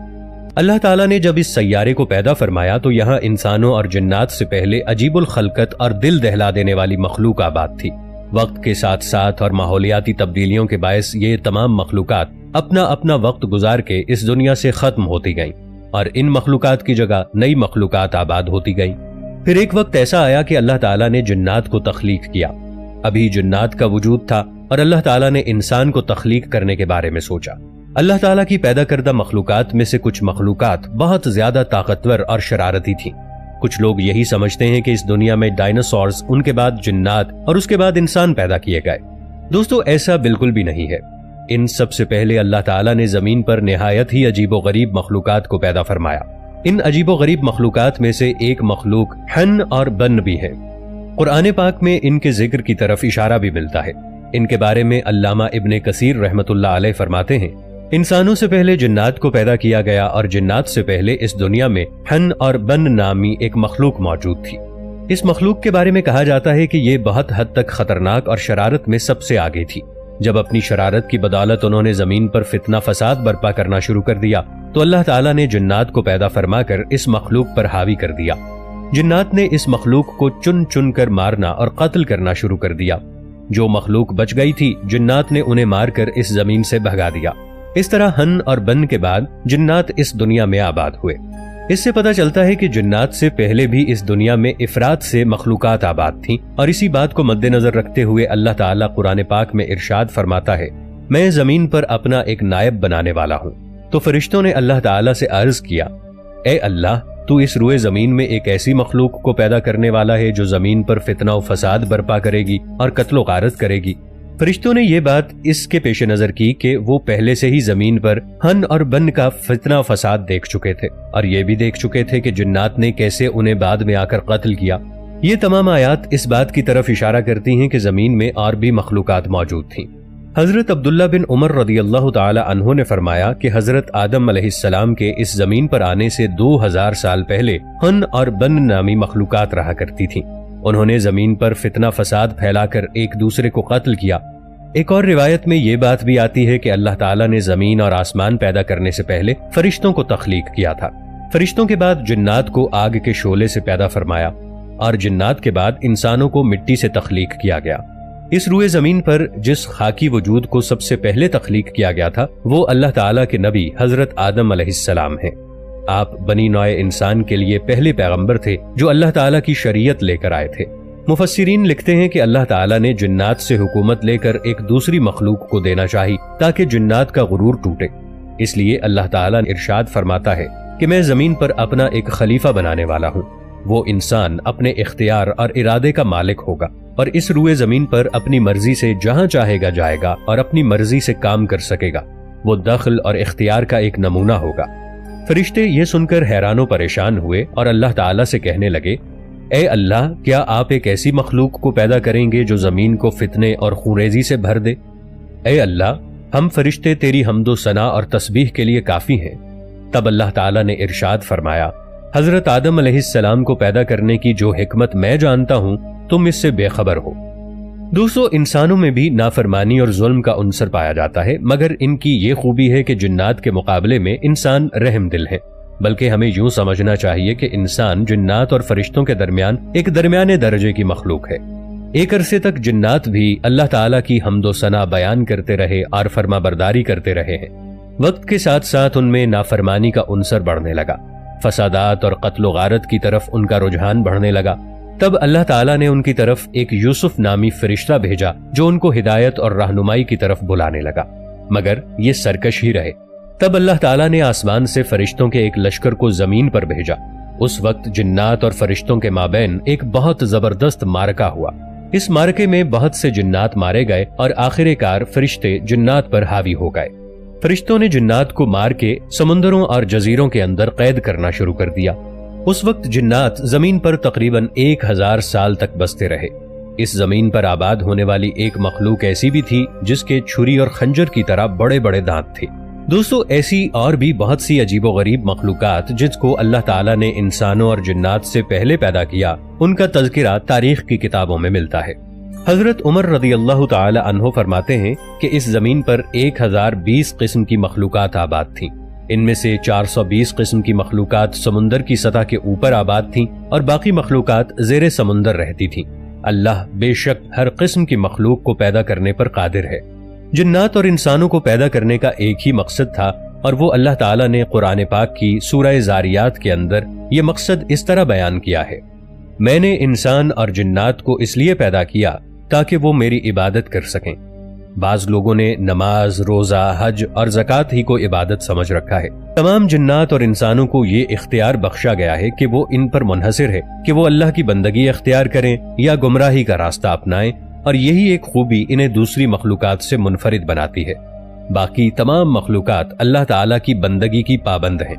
[SPEAKER 2] اللہ تعالیٰ نے جب اس سیارے کو پیدا فرمایا تو یہاں انسانوں اور جنات سے پہلے عجیب الخلقت اور دل دہلا دینے والی مخلوق آباد تھی۔ وقت کے ساتھ ساتھ اور ماحولیاتی تبدیلیوں کے باعث یہ تمام مخلوقات اپنا اپنا وقت گزار کے اس دنیا سے ختم ہوتی گئیں اور ان مخلوقات کی جگہ نئی مخلوقات آباد ہوتی گئیں۔ پھر ایک وقت ایسا آیا کہ اللہ تعالیٰ نے جنات کو تخلیق کیا۔ ابھی جنات کا وجود تھا اور اللہ تعالیٰ نے انسان کو تخلیق کرنے کے بارے میں سوچا۔ اللہ تعالیٰ کی پیدا کردہ مخلوقات میں سے کچھ مخلوقات بہت زیادہ طاقتور اور شرارتی تھیں۔ کچھ لوگ یہی سمجھتے ہیں کہ اس دنیا میں ڈائناسورز، ان کے بعد جنات اور اس کے بعد انسان پیدا کیے گئے۔ دوستو، ایسا بالکل بھی نہیں ہے۔ ان سب سے پہلے اللہ تعالیٰ نے زمین پر نہایت ہی عجیب و غریب مخلوقات کو پیدا فرمایا۔ ان عجیب و غریب مخلوقات میں سے ایک مخلوق ہن اور بن بھی ہے۔ قرآن پاک میں ان کے ذکر کی طرف اشارہ بھی ملتا ہے۔ ان کے بارے میں علامہ ابن کثیر رحمۃ اللہ علیہ فرماتے ہیں، انسانوں سے پہلے جنات کو پیدا کیا گیا اور جنات سے پہلے اس دنیا میں ہن اور بن نامی ایک مخلوق موجود تھی۔ اس مخلوق کے بارے میں کہا جاتا ہے کہ یہ بہت حد تک خطرناک اور شرارت میں سب سے آگے تھی۔ جب اپنی شرارت کی بدولت انہوں نے زمین پر فتنہ فساد برپا کرنا شروع کر دیا تو اللہ تعالیٰ نے جنات کو پیدا فرما کر اس مخلوق پر حاوی کر دیا۔ جنات نے اس مخلوق کو چن چن کر مارنا اور قتل کرنا شروع کر دیا۔ جو مخلوق بچ گئی تھی جنات نے انہیں مار کر اس زمین سے بھگا دیا۔ اس طرح ہن اور بن کے بعد جنات اس دنیا میں آباد ہوئے۔ اس سے پتہ چلتا ہے کہ جنات سے پہلے بھی اس دنیا میں افراد سے مخلوقات آباد تھیں، اور اسی بات کو مد نظر رکھتے ہوئے اللہ تعالیٰ قرآن پاک میں ارشاد فرماتا ہے، میں زمین پر اپنا ایک نائب بنانے والا ہوں۔ تو فرشتوں نے اللہ تعالیٰ سے عرض کیا، اے اللہ، تو اس روئے زمین میں ایک ایسی مخلوق کو پیدا کرنے والا ہے جو زمین پر فتنہ و فساد برپا کرے گی اور قتل و غارت کرے گی۔ فرشتوں نے یہ بات اس کے پیش نظر کی کہ وہ پہلے سے ہی زمین پر ہن اور بن کا فتنہ و فساد دیکھ چکے تھے، اور یہ بھی دیکھ چکے تھے کہ جنات نے کیسے انہیں بعد میں آ کر قتل کیا۔ یہ تمام آیات اس بات کی طرف اشارہ کرتی ہیں کہ زمین میں اور بھی مخلوقات موجود تھیں۔ حضرت عبداللہ بن عمر رضی اللہ تعالی عنہ نے فرمایا کہ حضرت آدم علیہ السلام کے اس زمین پر آنے سے 2000 سال پہلے ہن اور بن نامی مخلوقات رہا کرتی تھیں۔ انہوں نے زمین پر فتنہ فساد پھیلا کر ایک دوسرے کو قتل کیا۔ ایک اور روایت میں یہ بات بھی آتی ہے کہ اللہ تعالیٰ نے زمین اور آسمان پیدا کرنے سے پہلے فرشتوں کو تخلیق کیا تھا۔ فرشتوں کے بعد جنات کو آگ کے شعلے سے پیدا فرمایا، اور جنات کے بعد انسانوں کو مٹی سے تخلیق کیا گیا۔ اس روئے زمین پر جس خاکی وجود کو سب سے پہلے تخلیق کیا گیا تھا وہ اللہ تعالیٰ کے نبی حضرت آدم علیہ السلام ہیں۔ آپ بنی نوع انسان کے لیے پہلے پیغمبر تھے جو اللہ تعالیٰ کی شریعت لے کر آئے تھے۔ مفسرین لکھتے ہیں کہ اللہ تعالیٰ نے جنات سے حکومت لے کر ایک دوسری مخلوق کو دینا چاہی تاکہ جنات کا غرور ٹوٹے۔ اس لیے اللہ تعالیٰ نے ارشاد فرماتا ہے کہ میں زمین پر اپنا ایک خلیفہ بنانے والا ہوں۔ وہ انسان اپنے اختیار اور ارادے کا مالک ہوگا اور اس روئے زمین پر اپنی مرضی سے جہاں چاہے گا جائے گا اور اپنی مرضی سے کام کر سکے گا۔ وہ دخل اور اختیار کا ایک نمونہ ہوگا۔ فرشتے یہ سن کر حیران و پریشان ہوئے اور اللہ تعالیٰ سے کہنے لگے، اے اللہ، کیا آپ ایک ایسی مخلوق کو پیدا کریں گے جو زمین کو فتنے اور خونریزی سے بھر دے؟ اے اللہ، ہم فرشتے تیری حمد و ثنا اور تسبیح کے لیے کافی ہیں۔ تب اللہ تعالیٰ نے ارشاد فرمایا، حضرت آدم علیہ السلام کو پیدا کرنے کی جو حکمت میں جانتا ہوں تم اس سے بے خبر ہو۔ دوستو، انسانوں میں بھی نافرمانی اور ظلم کا عنصر پایا جاتا ہے، مگر ان کی یہ خوبی ہے کہ جنات کے مقابلے میں انسان رحم دل ہے۔ بلکہ ہمیں یوں سمجھنا چاہیے کہ انسان جنات اور فرشتوں کے درمیان ایک درمیانے درجے کی مخلوق ہے۔ ایک عرصے تک جنات بھی اللہ تعالیٰ کی حمد و ثنا بیان کرتے رہے اور فرما برداری کرتے رہے ہیں۔ وقت کے ساتھ ساتھ ان میں نافرمانی کا عنصر بڑھنے لگا، فسادات اور قتل و غارت کی طرف ان کا رجحان بڑھنے لگا۔ تب اللہ تعالیٰ نے ان کی طرف ایک یوسف نامی فرشتہ بھیجا جو ان کو ہدایت اور رہنمائی کی طرف بلانے لگا، مگر یہ سرکش ہی رہے۔ تب اللہ تعالیٰ نے آسمان سے فرشتوں کے ایک لشکر کو زمین پر بھیجا۔ اس وقت جنات اور فرشتوں کے مابین ایک بہت زبردست معرکہ ہوا۔ اس معرکے میں بہت سے جنات مارے گئے اور آخر کار فرشتے جنات پر حاوی ہو گئے۔ فرشتوں نے جنات کو مار کے سمندروں اور جزیروں کے اندر قید کرنا شروع کر دیا۔ اس وقت جنات زمین پر تقریباً 1000 سال تک بستے رہے۔ اس زمین پر آباد ہونے والی ایک مخلوق ایسی بھی تھی جس کے چھری اور خنجر کی طرح بڑے بڑے دانت تھے۔ دوستو، ایسی اور بھی بہت سی عجیب و غریب مخلوقات جس کو اللہ تعالیٰ نے انسانوں اور جنات سے پہلے پیدا کیا، ان کا تذکرہ تاریخ کی کتابوں میں ملتا ہے۔ حضرت عمر رضی اللہ تعالی عنہ فرماتے ہیں کہ اس زمین پر 1020 قسم کی مخلوقات آباد تھیں۔ ان میں سے 420 قسم کی مخلوقات سمندر کی سطح کے اوپر آباد تھیں اور باقی مخلوقات زیر سمندر رہتی تھیں۔ اللہ بے شک ہر قسم کی مخلوق کو پیدا کرنے پر قادر ہے۔ جنات اور انسانوں کو پیدا کرنے کا ایک ہی مقصد تھا، اور وہ اللہ تعالیٰ نے قرآن پاک کی سورہ زاریات کے اندر یہ مقصد اس طرح بیان کیا ہے: میں نے انسان اور جنات کو اس لیے پیدا کیا تاکہ وہ میری عبادت کر سکیں۔ بعض لوگوں نے نماز، روزہ، حج اور زکوٰۃ ہی کو عبادت سمجھ رکھا ہے۔ تمام جنات اور انسانوں کو یہ اختیار بخشا گیا ہے کہ وہ ان پر منحصر ہے کہ وہ اللہ کی بندگی اختیار کریں یا گمراہی کا راستہ اپنائیں، اور یہی ایک خوبی انہیں دوسری مخلوقات سے منفرد بناتی ہے۔ باقی تمام مخلوقات اللہ تعالیٰ کی بندگی کی پابند ہیں۔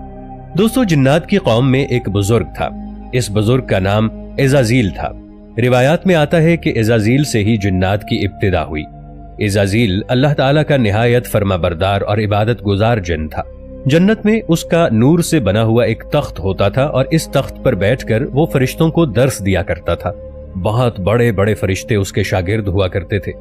[SPEAKER 2] دوستو، جنات کی قوم میں ایک بزرگ تھا۔ اس بزرگ کا نام عزازیل تھا۔ روایات میں آتا ہے کہ عزازیل سے ہی جنات کی ابتدا ہوئی۔ عزازیل اللہ تعالیٰ کا نہایت فرما بردار اور عبادت گزار جن تھا۔ جنت میں اس کا نور سے بنا ہوا ایک تخت ہوتا تھا، اور اس تخت پر بیٹھ کر وہ فرشتوں کو درس دیا کرتا تھا۔ بہت بڑے بڑے فرشتے اس کے شاگرد ہوا کرتے تھے۔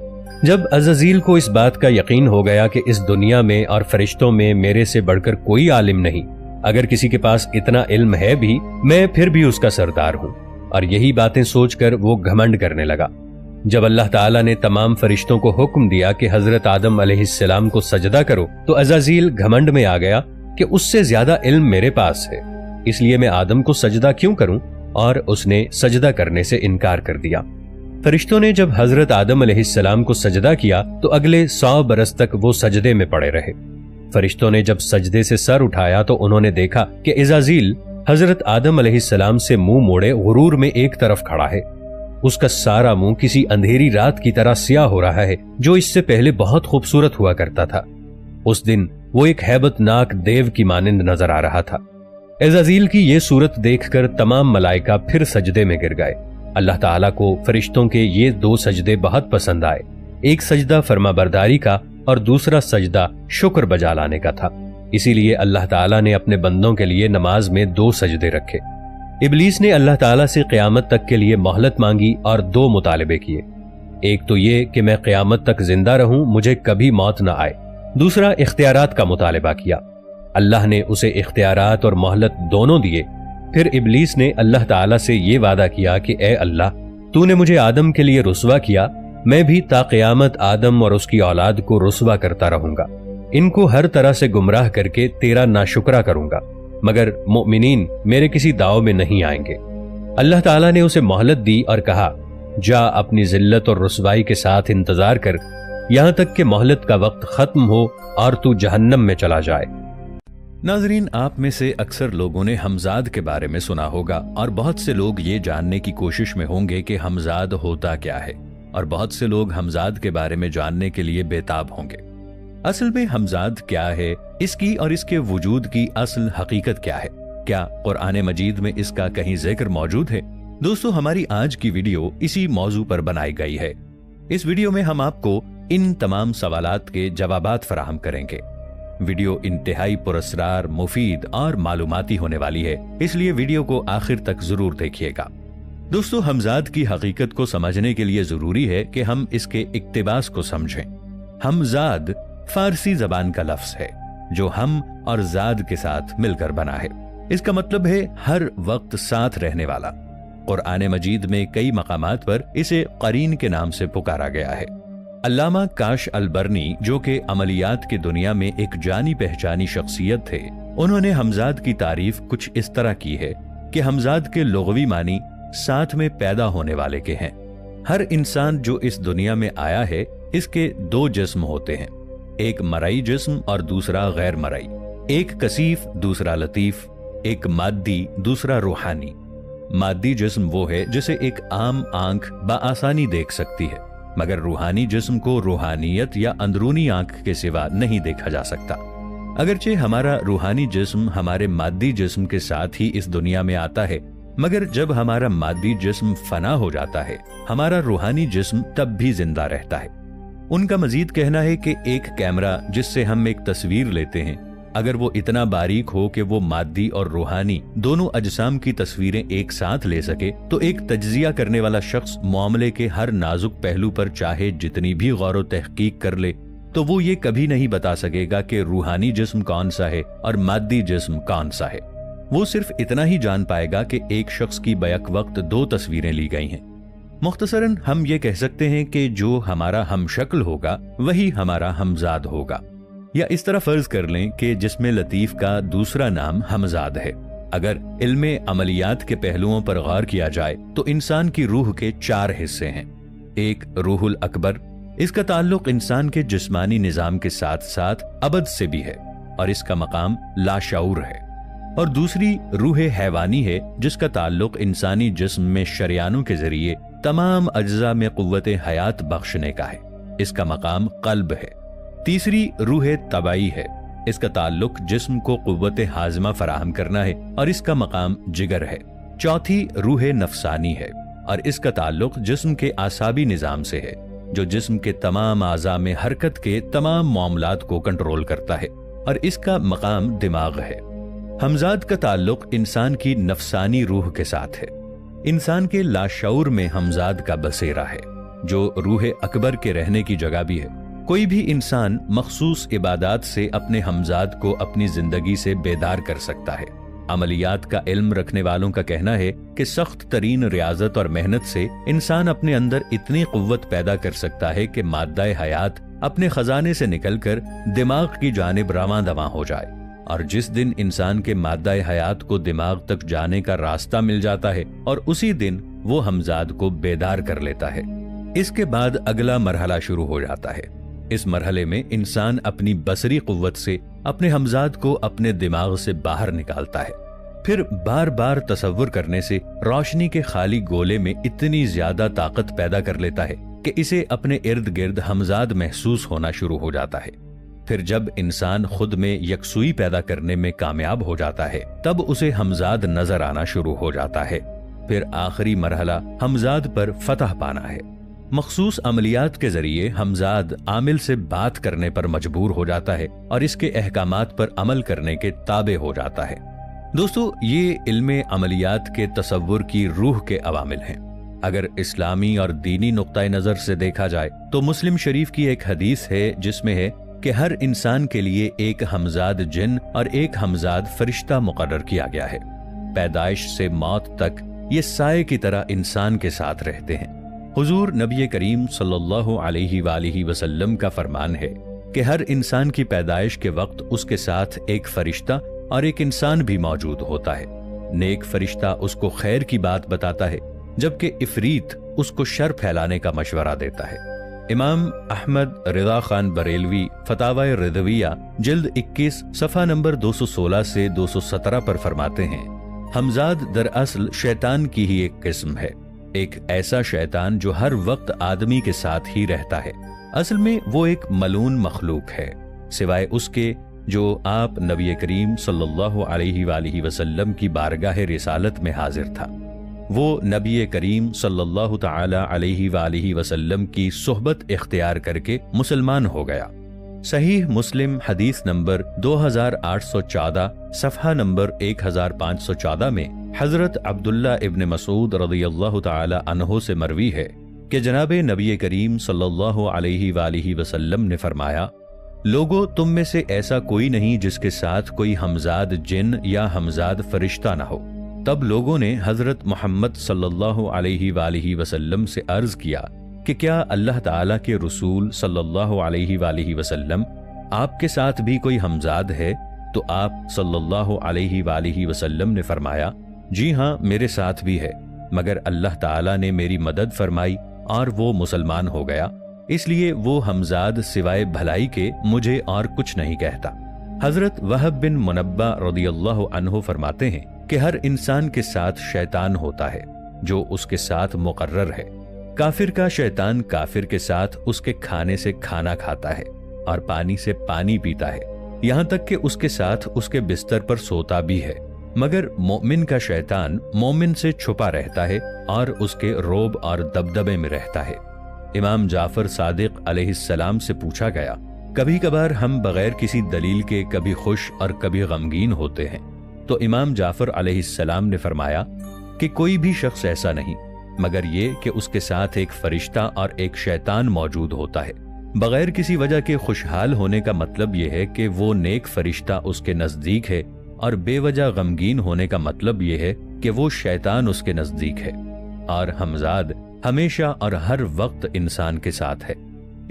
[SPEAKER 2] جب عزازیل کو اس بات کا یقین ہو گیا کہ اس دنیا میں اور فرشتوں میں میرے سے بڑھ کر کوئی عالم نہیں، اگر کسی کے پاس اتنا علم ہے بھی، میں پھر بھی اس کا سردار ہوں، اور یہی باتیں سوچ کر وہ گھمنڈ کرنے لگا۔ جب اللہ تعالیٰ نے تمام فرشتوں کو حکم دیا کہ حضرت آدم علیہ السلام کو سجدہ کرو، تو عزازیل گھمنڈ میں آ گیا کہ اس سے زیادہ علم میرے پاس ہے، اس لیے میں آدم کو سجدہ کیوں کروں، اور اس نے سجدہ کرنے سے انکار کر دیا۔ فرشتوں نے جب حضرت آدم علیہ السلام کو سجدہ کیا تو اگلے 100 برس تک وہ سجدے میں پڑے رہے۔ فرشتوں نے جب سجدے سے سر اٹھایا تو انہوں نے دیکھا کہ عزازیل حضرت آدم علیہ السلام سے منہ موڑے غرور میں ایک طرف کھڑا ہے۔ اس کا سارا منہ کسی اندھیری رات کی طرح سیاہ ہو رہا ہے جو اس سے پہلے بہت خوبصورت ہوا کرتا تھا۔ اس دن وہ ایک ہیبت ناک دیو کی مانند نظر آ رہا تھا۔ عزازیل کی یہ صورت دیکھ کر تمام ملائکہ پھر سجدے میں گر گئے۔ اللہ تعالیٰ کو فرشتوں کے یہ 2 سجدے بہت پسند آئے، ایک سجدہ فرما برداری کا اور دوسرا سجدہ شکر بجا لانے کا تھا۔ اسی لیے اللہ تعالیٰ نے اپنے بندوں کے لیے نماز میں 2 سجدے رکھے۔ ابلیس نے اللہ تعالیٰ سے قیامت تک کے لیے مہلت مانگی اور 2 مطالبے کیے۔ ایک تو یہ کہ میں قیامت تک زندہ رہوں، مجھے کبھی موت نہ آئے۔ دوسرا اختیارات کا مطالبہ کیا۔ اللہ نے اسے اختیارات اور مہلت دونوں دیے۔ پھر ابلیس نے اللہ تعالیٰ سے یہ وعدہ کیا کہ اے اللہ، تو نے مجھے آدم کے لیے رسوا کیا، میں بھی تا قیامت آدم اور اس کی اولاد کو رسوا کرتا رہوں گا، ان کو ہر طرح سے گمراہ کر کے تیرا ناشکرا کروں گا، مگر مؤمنین میرے کسی داؤ میں نہیں آئیں گے۔ اللہ تعالیٰ نے اسے مہلت دی اور کہا، جا اپنی ذلت اور رسوائی کے ساتھ انتظار کر یہاں تک کہ مہلت کا وقت ختم ہو اور تو جہنم میں چلا جائے۔
[SPEAKER 1] ناظرین، آپ میں سے اکثر لوگوں نے حمزاد کے بارے میں سنا ہوگا، اور بہت سے لوگ یہ جاننے کی کوشش میں ہوں گے کہ حمزاد ہوتا کیا ہے، اور بہت سے لوگ حمزاد کے بارے میں جاننے کے لیے بےتاب ہوں گے۔ اصل میں حمزاد کیا ہے، اس کی اور اس کے وجود کی اصل حقیقت کیا ہے؟ کیا قرآن مجید میں اس کا کہیں ذکر موجود ہے؟ دوستو، ہماری آج کی ویڈیو اسی موضوع پر بنائی گئی ہے۔ اس ویڈیو میں ہم آپ کو ان تمام سوالات کے جوابات فراہم کریں گے۔ ویڈیو انتہائی پراسرار، مفید اور معلوماتی ہونے والی ہے، اس لیے ویڈیو کو آخر تک ضرور دیکھیے گا۔ دوستو، حمزاد کی حقیقت کو سمجھنے کے لیے ضروری ہے کہ ہم اس کے اقتباس کو سمجھیں۔ حمزاد فارسی زبان کا لفظ ہے جو ہم اور زاد کے ساتھ مل کر بنا ہے۔ اس کا مطلب ہے ہر وقت ساتھ رہنے والا۔ قرآن مجید میں کئی مقامات پر اسے قرین کے نام سے پکارا گیا ہے۔ علامہ کاش البرنی، جو کہ عملیات کی دنیا میں ایک جانی پہچانی شخصیت تھے، انہوں نے حمزاد کی تعریف کچھ اس طرح کی ہے کہ حمزاد کے لغوی معنی ساتھ میں پیدا ہونے والے کے ہیں۔ ہر انسان جو اس دنیا میں آیا ہے، اس کے 2 جسم ہوتے ہیں، ایک مرئی جسم اور دوسرا غیر مرئی، ایک کثیف دوسرا لطیف، ایک مادی دوسرا روحانی۔ مادی جسم وہ ہے جسے ایک عام آنکھ بآسانی دیکھ سکتی ہے، مگر روحانی جسم کو روحانیت یا اندرونی آنکھ کے سوا نہیں دیکھا جا سکتا۔ اگرچہ ہمارا روحانی جسم ہمارے مادی جسم کے ساتھ ہی اس دنیا میں آتا ہے، मगर जब हमारा मादी जिस्म फना हो जाता है, हमारा रूहानी जिस्म तब भी जिंदा रहता है। उनका मजीद कहना है कि एक कैमरा जिससे हम एक तस्वीर लेते हैं, अगर वो इतना बारीक हो कि वो मादी और रूहानी दोनों अजसाम की तस्वीरें एक साथ ले सके, तो एक तज्जिया करने वाला शख्स मामले के हर नाजुक पहलू पर चाहे जितनी भी गौर व तहकीक कर ले, तो वो ये कभी नहीं बता सकेगा कि रूहानी जिस्म कौन सा है और मादी जिस्म कौन सा है। वो सिर्फ इतना ही जान पाएगा कि एक शख्स की बैक वक्त दो तस्वीरें ली गई हैं। मुख्तसरन हम ये कह सकते हैं कि जो हमारा हमशक्ल होगा वही हमारा हमजाद होगा, या इस तरह फर्ज कर लें कि जिस्म लतीफ का दूसरा नाम हमजाद है। अगर इल्मे अमलियात के पहलुओं पर गौर किया जाए तो इंसान की रूह के 4 हिस्से हैं। एक रूहुल अकबर, इसका ताल्लुक इंसान के जिस्मानी निजाम के साथ साथ अबद से भी है और इसका मकाम लाशऊर है। और दूसरी रूह हैवानी है, जिसका ताल्लुक इंसानी जिस्म में शरियानों के जरिए तमाम अज्जा में कुव्वते हयात बख्शने का है, इसका मकाम कल्ब है। तीसरी रूह तबाई है, इसका ताल्लुक जिस्म को कुव्वते हाजमा फराहम करना है और इसका मकाम जिगर है। चौथी रूह नफसानी है और इसका ताल्लुक जिस्म के आसाबी निजाम से है, जो जिस्म के तमाम आज़ा में हरकत के तमाम मामलात को कंट्रोल करता है और इसका मकाम दिमाग है। हमजाद का ताल्लुक इंसान की नफसानी रूह के साथ है। इंसान के लाशऊर में हमजाद का बसेरा है, जो रूह अकबर के रहने की जगह भी है। कोई भी इंसान मखसूस इबादात से अपने हमजाद को अपनी जिंदगी से बेदार कर सकता है। अमलियात का इल्म रखने वालों का कहना है कि सख्त तरीन रियाजत और मेहनत से इंसान अपने अंदर इतनी कुव्वत पैदा कर सकता है कि माद्दा हयात अपने खजाने से निकलकर दिमाग की जानिब रवां दवां हो जाए, और जिस दिन इंसान के माद्दा हयात को दिमाग तक जाने का रास्ता मिल जाता है और उसी दिन वो हमजाद को बेदार कर लेता है, इसके बाद अगला मरहला शुरू हो जाता है। इस मरहले में इंसान अपनी बसरी कुव्वत से अपने हमजाद को अपने दिमाग से बाहर निकालता है। फिर बार बार तसव्वुर करने से रोशनी के खाली गोले में इतनी ज्यादा ताकत पैदा कर लेता है कि इसे अपने इर्द गिर्द हमजाद महसूस होना शुरू हो जाता है। फिर जब इंसान खुद में यकसुई पैदा करने में कामयाब हो जाता है, तब उसे हमजाद नजर आना शुरू हो जाता है। फिर आखिरी मरहला हमजाद पर फतह पाना है। मखसूस अमलियात के जरिए हमजाद आमिल से बात करने पर मजबूर हो जाता है और इसके अहकामात पर अमल करने के ताबे हो जाता है। दोस्तों, ये इल्मे अमलियात के तसव्वुर की रूह के अवामिल हैं। अगर इस्लामी और दीनी नुक्ता नजर से देखा जाए तो मुस्लिम शरीफ की एक हदीस है जिसमें है कि हर इंसान के लिए एक हमजाद जिन और एक हमजाद फरिश्ता मुकर्रर किया गया है। पैदाइश से मौत तक ये साए की तरह इंसान के साथ रहते हैं। हुजूर नबी करीम सल्लल्लाहु अलैहि वसल्लम का फरमान है कि हर इंसान की पैदाइश के वक्त उसके साथ एक फरिश्ता और एक इंसान भी मौजूद होता है। नेक फरिश्ता उसको खैर की बात बताता है, जबकि इफरीत उसको शर फैलाने का मशवरा देता है। इमाम अहमद रिदा खान बरेलवी फतावा रिदविया जिल्द 21 सफ़ा नंबर 216 से 217 पर फरमाते हैं, हमजाद दरअसल शैतान की ही एक किस्म है, एक ऐसा शैतान जो हर वक्त आदमी के साथ ही रहता है। असल में वो एक मलून मखलूक है, सिवाय उसके जो आप नबी करीम सल्लल्लाहु अलैहि वसल्लम की बारगाह रिसालत में हाजिर था। वो नबी करीम सल्लल्लाहु तआला अलैहि वसल्लम की सोहबत इख्तियार करके मुसलमान हो गया। सहीह मुस्लिम हदीस नंबर 2814 सफ़हा नंबर 1514 में हजरत अब्दुल्ला इब्न मसूद रज़ियल्लाहु ताला अन्हो से मरवी है कि जनाबे नबी करीम सल्लल्लाहु अलैहि वसल्लम ने फरमाया, लोगों, तुम में से ऐसा कोई नहीं जिसके साथ कोई हमजाद जिन या हमजाद फरिश्ता ना हो। तब लोगों ने हजरत मोहम्मद सल्लल्लाहु अलैहि वसल्लम से अर्ज किया कि क्या अल्लाह ताला के रसूल सल्लल्लाहु अलैहि वसल्लम आपके साथ भी कोई हमजाद है? तो आप सल्लल्लाहु अलैहि वसल्लम ने फरमाया, जी हाँ, मेरे साथ भी है, मगर अल्लाह ताला ने मेरी मदद फरमाई और वो मुसलमान हो गया, इसलिए वो हमजाद सिवाय भलाई के मुझे और कुछ नहीं कहता। हजरत वहब बिन मुनब्बा रदियल्लाहु अन्हु फरमाते हैं कि हर इंसान के साथ शैतान होता है जो उसके साथ मुकर्रर है। काफिर का शैतान काफिर के साथ उसके खाने से खाना खाता है और पानी से पानी पीता है, यहाँ तक कि उसके साथ उसके बिस्तर पर सोता भी है। मगर मोमिन का शैतान मोमिन से छुपा रहता है और उसके रोब और दबदबे में रहता है। इमाम जाफर सादिक अलैहिस्सलाम से पूछा गया, कभी कभार हम बगैर किसी दलील के कभी खुश और कभी गमगीन होते हैं। तो इमाम जाफर अलैहिस्सलाम ने फरमाया कि कोई भी शख्स ऐसा नहीं मगर ये कि उसके साथ एक फरिश्ता और एक शैतान मौजूद होता है। बगैर किसी वजह के खुशहाल होने का मतलब यह है कि वो नेक फरिश्ता उसके नजदीक है, और बेवजह गमगीन होने का मतलब यह है कि वो शैतान उसके नजदीक है। और हमजाद हमेशा और हर वक्त इंसान के साथ है।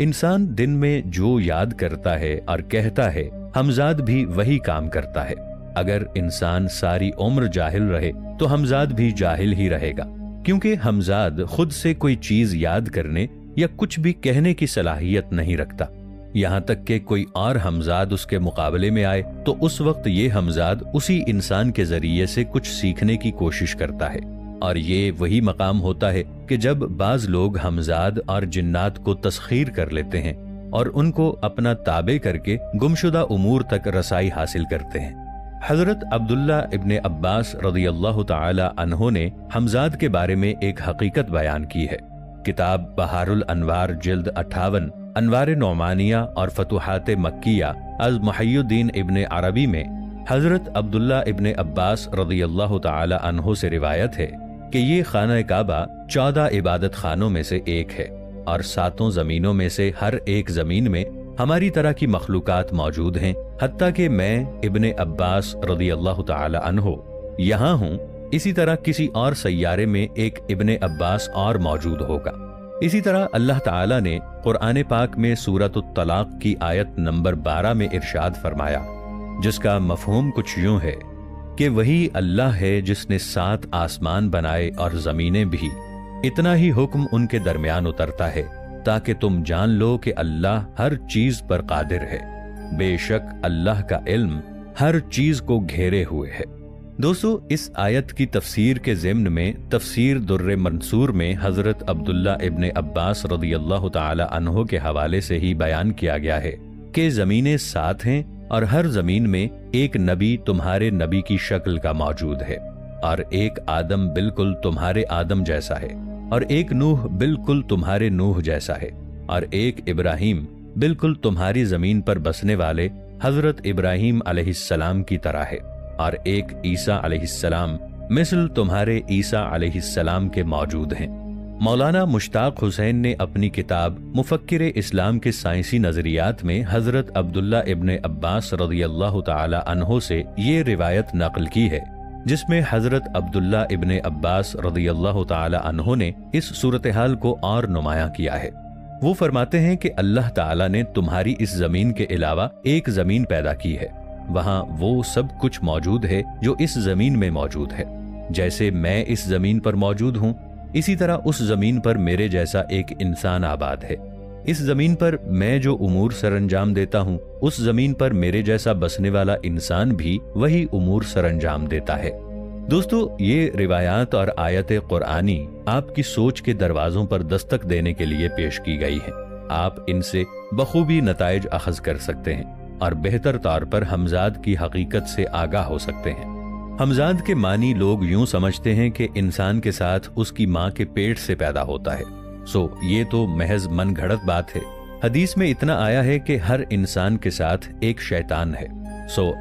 [SPEAKER 1] इंसान दिन में जो याद करता है और कहता है, हमजाद भी वही काम करता है। अगर इंसान सारी उम्र जाहिल रहे तो हमजाद भी जाहिल ही रहेगा, क्योंकि हमजाद खुद से कोई चीज याद करने या कुछ भी कहने की सलाहियत नहीं रखता। यहाँ तक कि कोई और हमजाद उसके मुकाबले में आए तो उस वक्त ये हमजाद उसी इंसान के जरिए से कुछ सीखने की कोशिश करता है। और ये वही मकाम होता है कि जब बाज लोग हमजाद और जिन्नात को तस्खीर कर लेते हैं और उनको अपना ताबे करके गुमशुदा उमूर तक रसाई हासिल करते हैं। हजरत अब्दुल्ला इब्ने अब्बास रज़ियल्लाहु ताला अन्हो ने हमजाद के बारे में एक हकीकत बयान की है। किताब बहारुल अनवार जिल्द 58 अनवार नौमानिया और फतुहात मक्किया अज मुहय्यिद्दीन इब्ने अरबी में हजरत अब्दुल्ला इब्ने अब्बास रज़ियल्लाहु ताला अन्हो से रिवायत है कि ये खाना काबा 14 इबादत खानों में से एक है, और 7 जमीनों में से हर एक जमीन में हमारी तरह की मखलूकात मौजूद हैं। हत्ता कि मैं इब्ने अब्बास रज़ियल्लाहु ताला अन्हो यहाँ हूँ, इसी तरह किसी और सैयारे में एक इब्ने अब्बास और मौजूद होगा। इसी तरह अल्लाह ताला ने कुरान पाक में सूरत तलाक की आयत नंबर 12 में इरशाद फरमाया, जिसका मफहूम कुछ यूं है कि वही अल्लाह है जिसने 7 आसमान बनाए और जमीनें भी, इतना ही हुक्म उनके दरमियान उतरता है ताकि तुम जान लो कि अल्लाह हर चीज पर कादिर है। बेशक अल्लाह का इल्म हर चीज को घेरे हुए है। दोस्तों, इस आयत की तफसीर के ज़िम्न में तफसीर दुर्र मंसूर में हजरत अब्दुल्ला इब्ने अब्बास रज़ियल्लाहु ताला अन्हो के हवाले से ही बयान किया गया है कि जमीनें 7 हैं और हर जमीन में एक नबी तुम्हारे नबी की शक्ल का मौजूद है, और एक आदम बिल्कुल तुम्हारे आदम जैसा है, और एक नूह बिल्कुल तुम्हारे नूह जैसा है, और एक इब्राहिम बिल्कुल तुम्हारी जमीन पर बसने वाले हजरत इब्राहिम अलैहिस्सलाम की तरह है, और एक ईसा अलैहिस्सलाम मिसल तुम्हारे ईसा अलैहिस्सलाम के मौजूद हैं। मौलाना मुश्ताक हुसैन ने अपनी किताब मुफक्किर इस्लाम के साइंसी नजरियात में हजरत अब्दुल्ला इब्ने अब्बास रज़ियल्लाहु ताला अन्हो से ये रिवायत नकल की है, जिसमें हजरत अब्दुल्ला इब्ने अब्बास रज़ियल्लाहु ताला अन्हो ने इस सूरत हाल को और नुमायां किया है। वो फरमाते हैं कि अल्लाह ताला ने तुम्हारी इस जमीन के अलावा एक जमीन पैदा की है, वहाँ वो सब कुछ मौजूद है जो इस जमीन में मौजूद है। जैसे मैं इस जमीन पर मौजूद हूँ, इसी तरह उस जमीन पर मेरे जैसा एक इंसान आबाद है। इस जमीन पर मैं जो उमूर सरंजाम देता हूँ, उस जमीन पर मेरे जैसा बसने वाला इंसान भी वही उमूर सरंजाम देता है। दोस्तों, ये रिवायात और आयत कुरानी आपकी सोच के दरवाजों पर दस्तक देने के लिए पेश की गई है। आप इनसे बखूबी नताइज अखज़ कर सकते हैं और बेहतर तौर पर हमजाद की हकीकत से आगाह हो सकते हैं। हमजाद के मानी लोग यूं समझते हैं कि इंसान के साथ उसकी माँ के पेट से पैदा होता है। ये तो महज मन घड़त बात है। हदीस में इतना आया है कि हर इंसान के साथ एक शैतान है।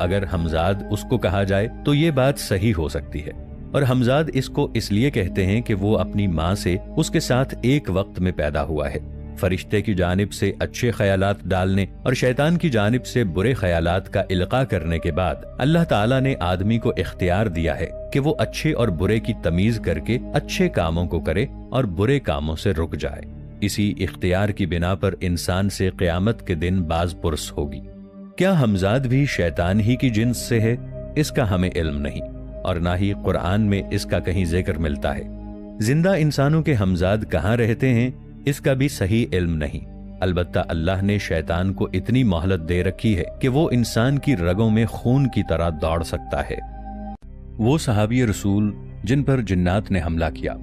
[SPEAKER 1] अगर हमजाद उसको कहा जाए तो ये बात सही हो सकती है, और हमजाद इसको इसलिए कहते हैं कि वो अपनी माँ से उसके साथ एक वक्त में पैदा हुआ है। फरिश्ते की जानिब से अच्छे ख्यालात डालने और शैतान की जानिब से बुरे ख्यालात का इल्का करने के बाद अल्लाह ताला ने आदमी को इख्तियार दिया है कि वो अच्छे और बुरे की तमीज करके अच्छे कामों को करे और बुरे कामों से रुक जाए। इसी इख्तियार की बिना पर इंसान से क़यामत के दिन बाज पुरस होगी। क्या हमजाद भी शैतान ही की जिन्स से है? इसका हमें इल्म नहीं, और ना ही कुरान में इसका कहीं जिक्र मिलता है। जिंदा इंसानों के हमजाद कहाँ रहते हैं, इसका भी सही इल्म नहीं। अलबत्ता अल्लाह ने शैतान को इतनी मोहलत दे रखी है कि वो इंसान की रगों में खून की तरह दौड़ सकता है। वो सहाबी रसूल जिन पर जिन्नात ने हमला किया,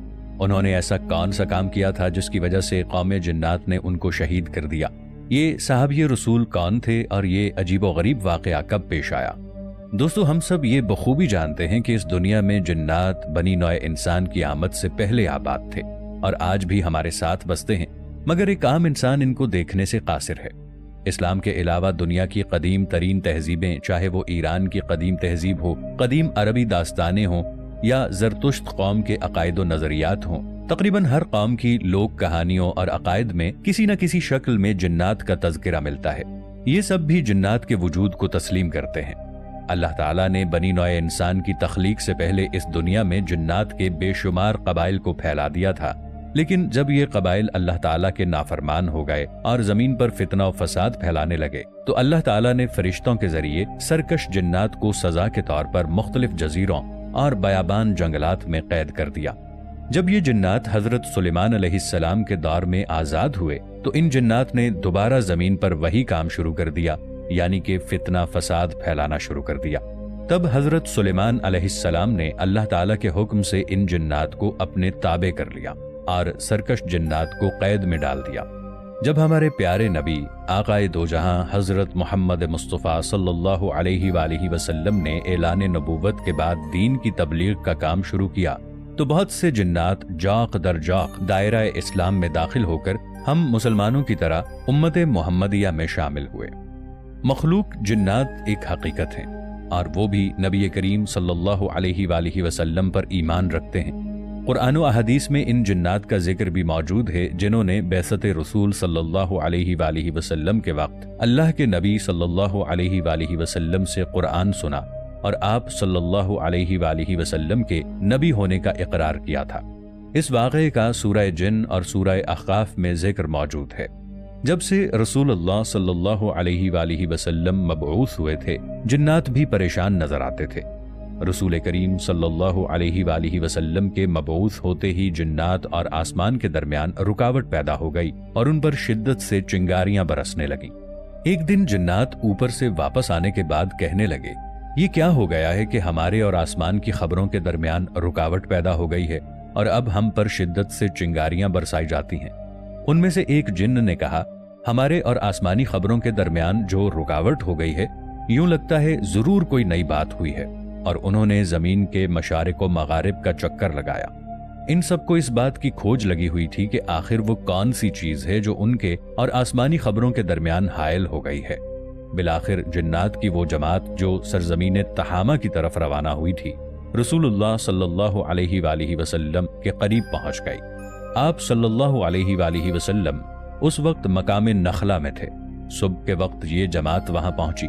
[SPEAKER 1] उन्होंने ऐसा कौन सा काम किया था जिसकी वजह से कौम जिन्नात ने उनको शहीद कर दिया? ये सहाबी रसूल कौन थे और ये अजीबो गरीब वाकया कब पेश आया? دوستو ہم سب یہ بخوبی جانتے ہیں کہ اس دنیا میں جنات بنی نوع انسان کی آمد سے پہلے آباد تھے اور آج بھی ہمارے ساتھ بستے ہیں، مگر ایک عام انسان ان کو دیکھنے سے قاصر ہے۔ اسلام کے علاوہ دنیا کی قدیم ترین تہذیبیں، چاہے وہ ایران کی قدیم تہذیب ہو، قدیم عربی داستانیں ہوں یا زرتشت قوم کے عقائد و نظریات ہوں، تقریباً ہر قوم کی لوک کہانیوں اور عقائد میں کسی نہ کسی شکل میں جنات کا تذکرہ ملتا ہے۔ یہ سب بھی جنات کے وجود کو تسلیم کرتے ہیں۔ اللہ تعالیٰ نے بنی نوع انسان کی تخلیق سے پہلے اس دنیا میں جنات کے بے شمار قبائل کو پھیلا دیا تھا، لیکن جب یہ قبائل اللہ تعالیٰ کے نافرمان ہو گئے اور زمین پر فتنہ و فساد پھیلانے لگے تو اللہ تعالیٰ نے فرشتوں کے ذریعے سرکش جنات کو سزا کے طور پر مختلف جزیروں اور بیابان جنگلات میں قید کر دیا۔ جب یہ جنات حضرت سلیمان علیہ السلام کے دور میں آزاد ہوئے تو ان جنات نے دوبارہ زمین پر وہی کام شروع کر دیا، یعنی کہ فتنہ فساد پھیلانا شروع کر دیا۔ تب حضرت سلیمان علیہ السلام نے اللہ تعالیٰ کے حکم سے ان جنات کو اپنے تابع کر لیا اور سرکش جنات کو قید میں ڈال دیا۔ جب ہمارے پیارے نبی آقائے دو جہاں حضرت محمد مصطفیٰ صلی اللہ علیہ وآلہ وسلم نے اعلان نبوت کے بعد دین کی تبلیغ کا کام شروع کیا تو بہت سے جنات جاق در جاق دائرہ اسلام میں داخل ہو کر ہم مسلمانوں کی طرح امت محمدیہ میں شامل ہوئے۔ مخلوق جنات ایک حقیقت ہیں اور وہ بھی نبی کریم صلی اللہ علیہ وآلہ وسلم پر ایمان رکھتے ہیں۔ قرآن و احادیث میں ان جنات کا ذکر بھی موجود ہے جنہوں نے بعثت رسول صلی اللہ علیہ وآلہ وسلم کے وقت اللہ کے نبی صلی اللہ علیہ وآلہ وسلم سے قرآن سنا اور آپ صلی اللہ علیہ وآلہ وسلم کے نبی ہونے کا اقرار کیا تھا۔ اس واقعے کا سورہ جن اور سورہ احقاف میں ذکر موجود ہے۔ جب سے رسول اللہ صلی اللہ علیہ وآلہ وسلم مبعوث ہوئے تھے، جنات بھی پریشان نظر آتے تھے۔ رسول کریم صلی اللہ علیہ وآلہ وسلم کے مبعوث ہوتے ہی جنات اور آسمان کے درمیان رکاوٹ پیدا ہو گئی اور ان پر شدت سے چنگاریاں برسنے لگیں۔ ایک دن جنات اوپر سے واپس آنے کے بعد کہنے لگے، یہ کیا ہو گیا ہے کہ ہمارے اور آسمان کی خبروں کے درمیان رکاوٹ پیدا ہو گئی ہے اور اب ہم پر شدت سے چنگاریاں برسائی جاتی ہیں۔ ان میں سے ایک جن نے کہا، ہمارے اور آسمانی خبروں کے درمیان جو رکاوٹ ہو گئی ہے، یوں لگتا ہے ضرور کوئی نئی بات ہوئی ہے، اور انہوں نے زمین کے مشارق و مغارب کا چکر لگایا۔ ان سب کو اس بات کی کھوج لگی ہوئی تھی کہ آخر وہ کون سی چیز ہے جو ان کے اور آسمانی خبروں کے درمیان حائل ہو گئی ہے۔ بالآخر جنات کی وہ جماعت جو سرزمین تہامہ کی طرف روانہ ہوئی تھی، رسول اللہ صلی اللہ علیہ وآلہ وسلم کے قریب پہنچ گئی۔ آپ صلی اللہ علیہ وآلہ وسلم اس وقت مقام نخلہ میں تھے۔ صبح کے وقت یہ جماعت وہاں پہنچی۔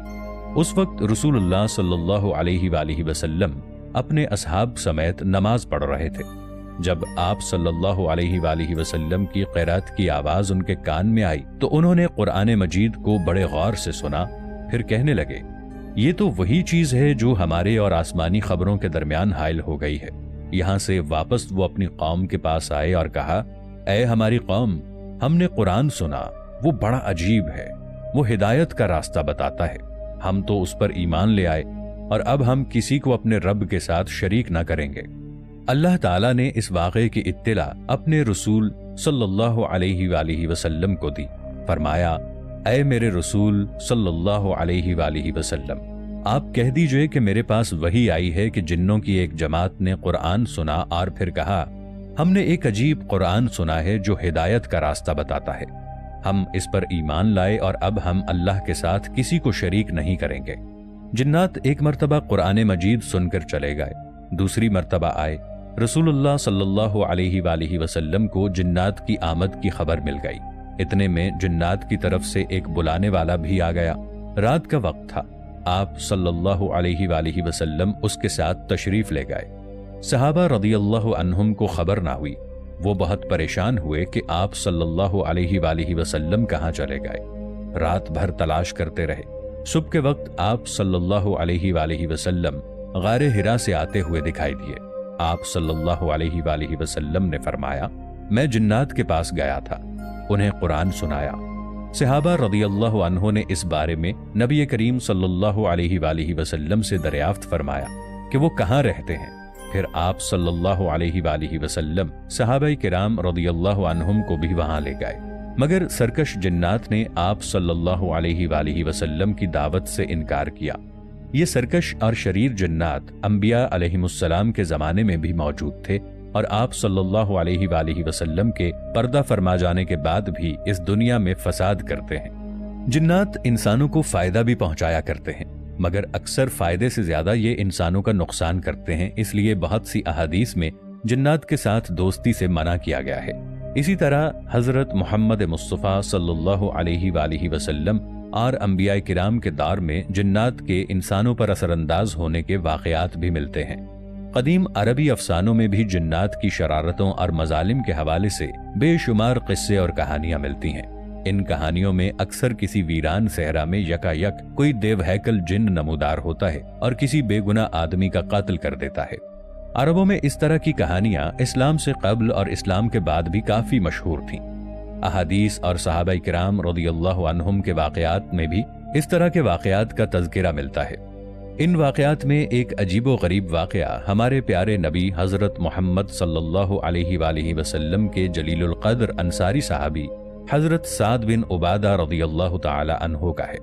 [SPEAKER 1] اس وقت رسول اللہ صلی اللہ علیہ وآلہ وسلم اپنے اصحاب سمیت نماز پڑھ رہے تھے۔ جب آپ صلی اللہ علیہ وآلہ وسلم کی قرات کی آواز ان کے کان میں آئی تو انہوں نے قرآن مجید کو بڑے غور سے سنا، پھر کہنے لگے، یہ تو وہی چیز ہے جو ہمارے اور آسمانی خبروں کے درمیان حائل ہو گئی ہے۔ یہاں سے واپس وہ اپنی قوم کے پاس آئے اور کہا، اے ہماری قوم، ہم نے قرآن سنا، وہ بڑا عجیب ہے، وہ ہدایت کا راستہ بتاتا ہے، ہم تو اس پر ایمان لے آئے اور اب ہم کسی کو اپنے رب کے ساتھ شریک نہ کریں گے۔ اللہ تعالیٰ نے اس واقعے کی اطلاع اپنے رسول صلی اللہ علیہ وآلہ وسلم کو دی۔ فرمایا، اے میرے رسول صلی اللہ علیہ وآلہ وسلم، آپ کہہ دیجئے کہ میرے پاس وحی آئی ہے کہ جنوں کی ایک جماعت نے قرآن سنا اور پھر کہا، ہم نے ایک عجیب قرآن سنا ہے جو ہدایت کا راستہ بتاتا ہے، ہم اس پر ایمان لائے اور اب ہم اللہ کے ساتھ کسی کو شریک نہیں کریں گے۔ جنات ایک مرتبہ قرآن مجید سن کر چلے گئے، دوسری مرتبہ آئے۔ رسول اللہ صلی اللہ علیہ وآلہ وسلم کو جنات کی آمد کی خبر مل گئی۔ اتنے میں جنات کی طرف سے ایک بلانے والا بھی آ گیا۔ رات کا وقت تھا، آپ صلی اللہ علیہ وآلہ وسلم اس کے ساتھ تشریف لے گئے۔ صحابہ رضی اللہ عنہم کو خبر نہ ہوئی، وہ بہت پریشان ہوئے کہ آپ صلی اللہ علیہ وآلہ وسلم کہاں چلے گئے۔ رات بھر تلاش کرتے رہے۔ صبح کے وقت آپ صلی اللہ علیہ وآلہ وسلم غار حرا سے آتے ہوئے دکھائی دیے۔ آپ صلی اللہ علیہ وآلہ وسلم نے فرمایا، میں جنات کے پاس گیا تھا، انہیں قرآن سنایا۔ صحابہ رضی اللہ عنہ نے اس بارے میں نبی کریم صلی اللہ علیہ وآلہ وسلم سے دریافت فرمایا کہ وہ کہاں رہتے ہیں۔ پھر آپ صلی اللہ علیہ وآلہ وسلم صحابہ کرام رضی اللہ عنہم کو بھی وہاں لے گئے، مگر سرکش جنات نے آپ صلی اللہ علیہ وآلہ وسلم کی دعوت سے انکار کیا۔ یہ سرکش اور شریر جنات انبیاء علیہم کے زمانے میں بھی موجود تھے اور آپ صلی اللہ علیہ وآلہ وسلم کے پردہ فرما جانے کے بعد بھی اس دنیا میں فساد کرتے ہیں۔ جنات انسانوں کو فائدہ بھی پہنچایا کرتے ہیں، مگر اکثر فائدے سے زیادہ یہ انسانوں کا نقصان کرتے ہیں، اس لیے بہت سی احادیث میں جنات کے ساتھ دوستی سے منع کیا گیا ہے۔ اسی طرح حضرت محمد مصطفیٰ صلی اللہ علیہ وآلہ وسلم اور انبیاء کرام کے دور میں جنات کے انسانوں پر اثر انداز ہونے کے واقعات بھی ملتے ہیں۔ قدیم عربی افسانوں میں بھی جنات کی شرارتوں اور مظالم کے حوالے سے بے شمار قصے اور کہانیاں ملتی ہیں۔ ان کہانیوں میں اکثر کسی ویران صحرا میں یکا یک کوئی دیو ہیکل جن نمودار ہوتا ہے اور کسی بے گناہ آدمی کا قتل کر دیتا ہے۔ عربوں میں اس طرح کی کہانیاں اسلام سے قبل اور اسلام کے بعد بھی کافی مشہور تھیں۔ احادیث اور صحابہ کرام رضی اللہ عنہم کے واقعات میں بھی اس طرح کے واقعات کا تذکرہ ملتا ہے۔ ان واقعات میں ایک عجیب و غریب واقعہ ہمارے پیارے نبی حضرت محمد صلی اللہ علیہ وآلہ وسلم کے جلیل القدر انصاری صحابی حضرت سعد بن عبادہ رضی اللہ تعالی عنہ کا ہے۔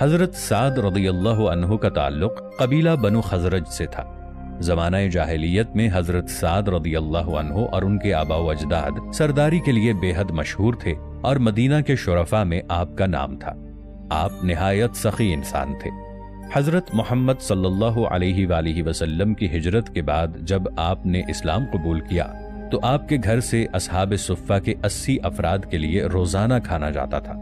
[SPEAKER 1] حضرت سعد رضی اللہ عنہ کا تعلق قبیلہ بنو خزرج سے تھا۔ زمانہ جاہلیت میں حضرت سعد رضی اللہ عنہ اور ان کے آباء و اجداد سرداری کے لیے بے حد مشہور تھے اور مدینہ کے شرفاء میں آپ کا نام تھا۔ آپ نہایت سخی انسان تھے۔ حضرت محمد صلی اللہ علیہ وآلہ وسلم کی ہجرت کے بعد جب آپ نے اسلام قبول کیا تو آپ کے گھر سے اصحاب صفہ کے 80 افراد کے لیے روزانہ کھانا جاتا تھا۔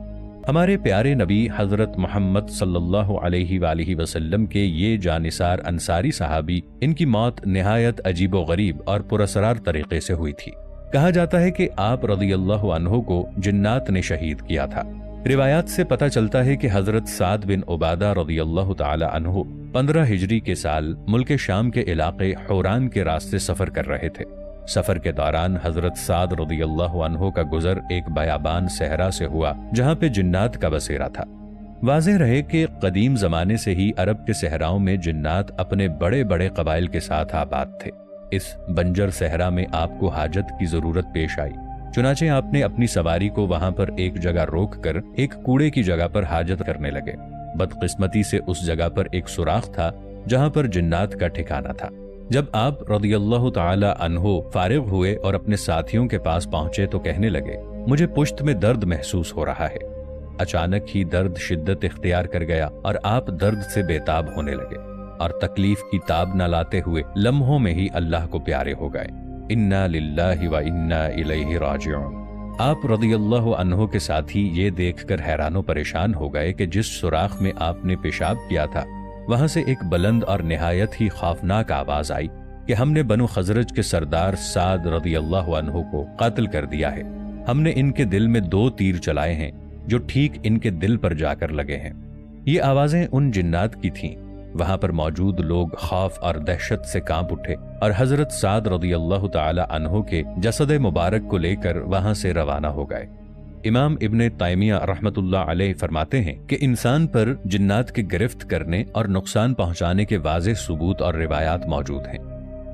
[SPEAKER 1] ہمارے پیارے نبی حضرت محمد صلی اللہ علیہ وآلہ وسلم کے یہ جانثار انصاری صحابی، ان کی موت نہایت عجیب و غریب اور پراسرار طریقے سے ہوئی تھی۔ کہا جاتا ہے کہ آپ رضی اللہ عنہ کو جنات نے شہید کیا تھا۔ روایات سے پتہ چلتا ہے کہ حضرت سعد بن عبادہ رضی اللہ تعالی عنہ 15 ہجری کے سال ملک شام کے علاقے حوران کے راستے سفر کر رہے تھے۔ سفر کے دوران حضرت سعد رضی اللہ عنہ کا گزر ایک بیابان صحرا سے ہوا جہاں پہ جنات کا بسیرا تھا۔ واضح رہے کہ قدیم زمانے سے ہی عرب کے صحراؤں میں جنات اپنے بڑے بڑے قبائل کے ساتھ آباد تھے۔ اس بنجر صحرا میں آپ کو حاجت کی ضرورت پیش آئی، چنانچہ آپ نے اپنی سواری کو وہاں پر ایک جگہ روک کر ایک کوڑے کی جگہ پر حاجت کرنے لگے۔ بدقسمتی سے اس جگہ پر ایک سوراخ تھا جہاں پر جنات کا ٹھکانہ تھا۔ جب آپ رضی اللہ تعالی عنہ فارغ ہوئے اور اپنے ساتھیوں کے پاس پہنچے تو کہنے لگے، مجھے پشت میں درد محسوس ہو رہا ہے۔ اچانک ہی درد شدت اختیار کر گیا اور آپ درد سے بےتاب ہونے لگے اور تکلیف کی تاب نہ لاتے ہوئے لمحوں میں ہی اللہ کو پیارے ہو گئے۔ انا للہ و انا الیہ راجعون۔ آپ رضی اللہ عنہ کے ساتھی یہ دیکھ کر حیران و پریشان ہو گئے کہ جس سوراخ میں آپ نے پیشاب کیا تھا وہاں سے ایک بلند اور نہایت ہی خوفناک آواز آئی کہ ہم نے بنو خزرج کے سردار سعد رضی اللہ عنہ کو قتل کر دیا ہے۔ ہم نے ان کے دل میں 2 تیر چلائے ہیں جو ٹھیک ان کے دل پر جا کر لگے ہیں۔ یہ آوازیں ان جنات کی تھیں۔ وہاں پر موجود لوگ خوف اور دہشت سے کانپ اٹھے اور حضرت سعد رضی اللہ تعالی عنہ کے جسد مبارک کو لے کر وہاں سے روانہ ہو گئے۔ امام ابن تیمیہ رحمت اللہ علیہ فرماتے ہیں کہ انسان پر جنات کے گرفت کرنے اور نقصان پہنچانے کے واضح ثبوت اور روایات موجود ہیں۔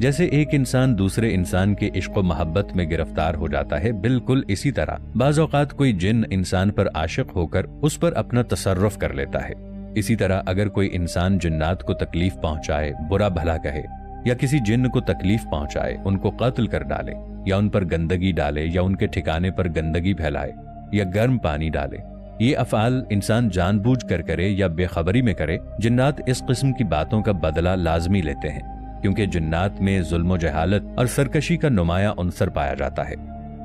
[SPEAKER 1] جیسے ایک انسان دوسرے انسان کے عشق و محبت میں گرفتار ہو جاتا ہے، بالکل اسی طرح بعض اوقات کوئی جن انسان پر عاشق ہو کر اس پر اپنا تصرف کر لیتا ہے۔ اسی طرح اگر کوئی انسان جنات کو تکلیف پہنچائے، برا بھلا کہے یا کسی جن کو تکلیف پہنچائے، ان کو قتل کر ڈالے یا ان پر گندگی ڈالے یا ان کے ٹھکانے پر گندگی پھیلائے یا گرم پانی ڈالے، یہ افعال انسان جان بوجھ کر کرے یا بے خبری میں کرے، جنات اس قسم کی باتوں کا بدلہ لازمی لیتے ہیں، کیونکہ جنات میں ظلم و جہالت اور سرکشی کا نمایاں عنصر پایا جاتا ہے۔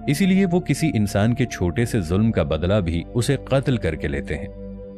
[SPEAKER 1] اسی لیے وہ کسی انسان کے چھوٹے سے ظلم کا بدلہ بھی اسے قتل کر کے لیتے ہیں۔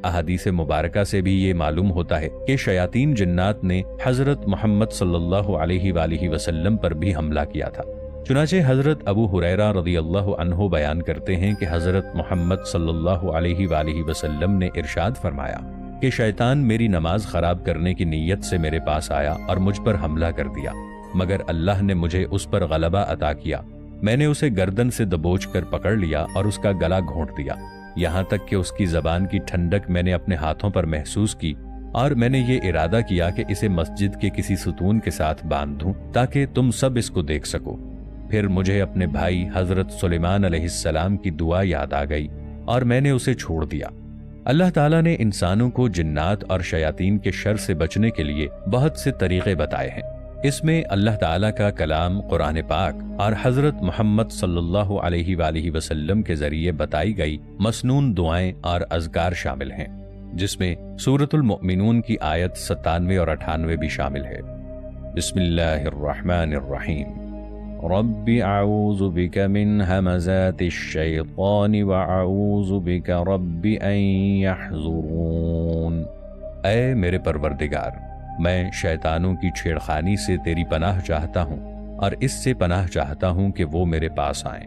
[SPEAKER 1] احادیث مبارکہ سے بھی یہ معلوم ہوتا ہے کہ شیاطین جنات نے حضرت محمد صلی اللہ علیہ وآلہ وسلم پر بھی حملہ کیا تھا۔ چنانچہ حضرت ابو ہریرہ رضی اللہ عنہ بیان کرتے ہیں کہ حضرت محمد صلی اللہ علیہ وآلہ وسلم نے ارشاد فرمایا کہ شیطان میری نماز خراب کرنے کی نیت سے میرے پاس آیا اور مجھ پر حملہ کر دیا، مگر اللہ نے مجھے اس پر غلبہ عطا کیا۔ میں نے اسے گردن سے دبوچ کر پکڑ لیا اور اس کا گلا گھونٹ دیا، یہاں تک کہ اس کی زبان کی ٹھنڈک میں نے اپنے ہاتھوں پر محسوس کی، اور میں نے یہ ارادہ کیا کہ اسے مسجد کے کسی ستون کے ساتھ باندھ دوں تاکہ تم سب اس کو دیکھ سکو۔ پھر مجھے اپنے بھائی حضرت سلیمان علیہ السلام کی دعا یاد آ گئی اور میں نے اسے چھوڑ دیا۔ اللہ تعالیٰ نے انسانوں کو جنات اور شیاطین کے شر سے بچنے کے لیے بہت سے طریقے بتائے ہیں۔ اس میں اللہ تعالیٰ کا کلام قرآن پاک اور حضرت محمد صلی اللہ علیہ وآلہ وسلم کے ذریعے بتائی گئی مسنون دعائیں اور اذکار شامل ہیں، جس میں سورۃ المؤمنون کی آیت 97 اور 98 بھی شامل ہے۔ بسم اللہ الرحمن الرحیم۔ رب اعوذ بک من ہمزات الشیطان واعوذ بک رب ان یحضرون۔ اے میرے پروردگار، میں شیطانوں کی چھیڑخانی سے تیری پناہ چاہتا ہوں اور اس سے پناہ چاہتا ہوں کہ وہ میرے پاس آئیں۔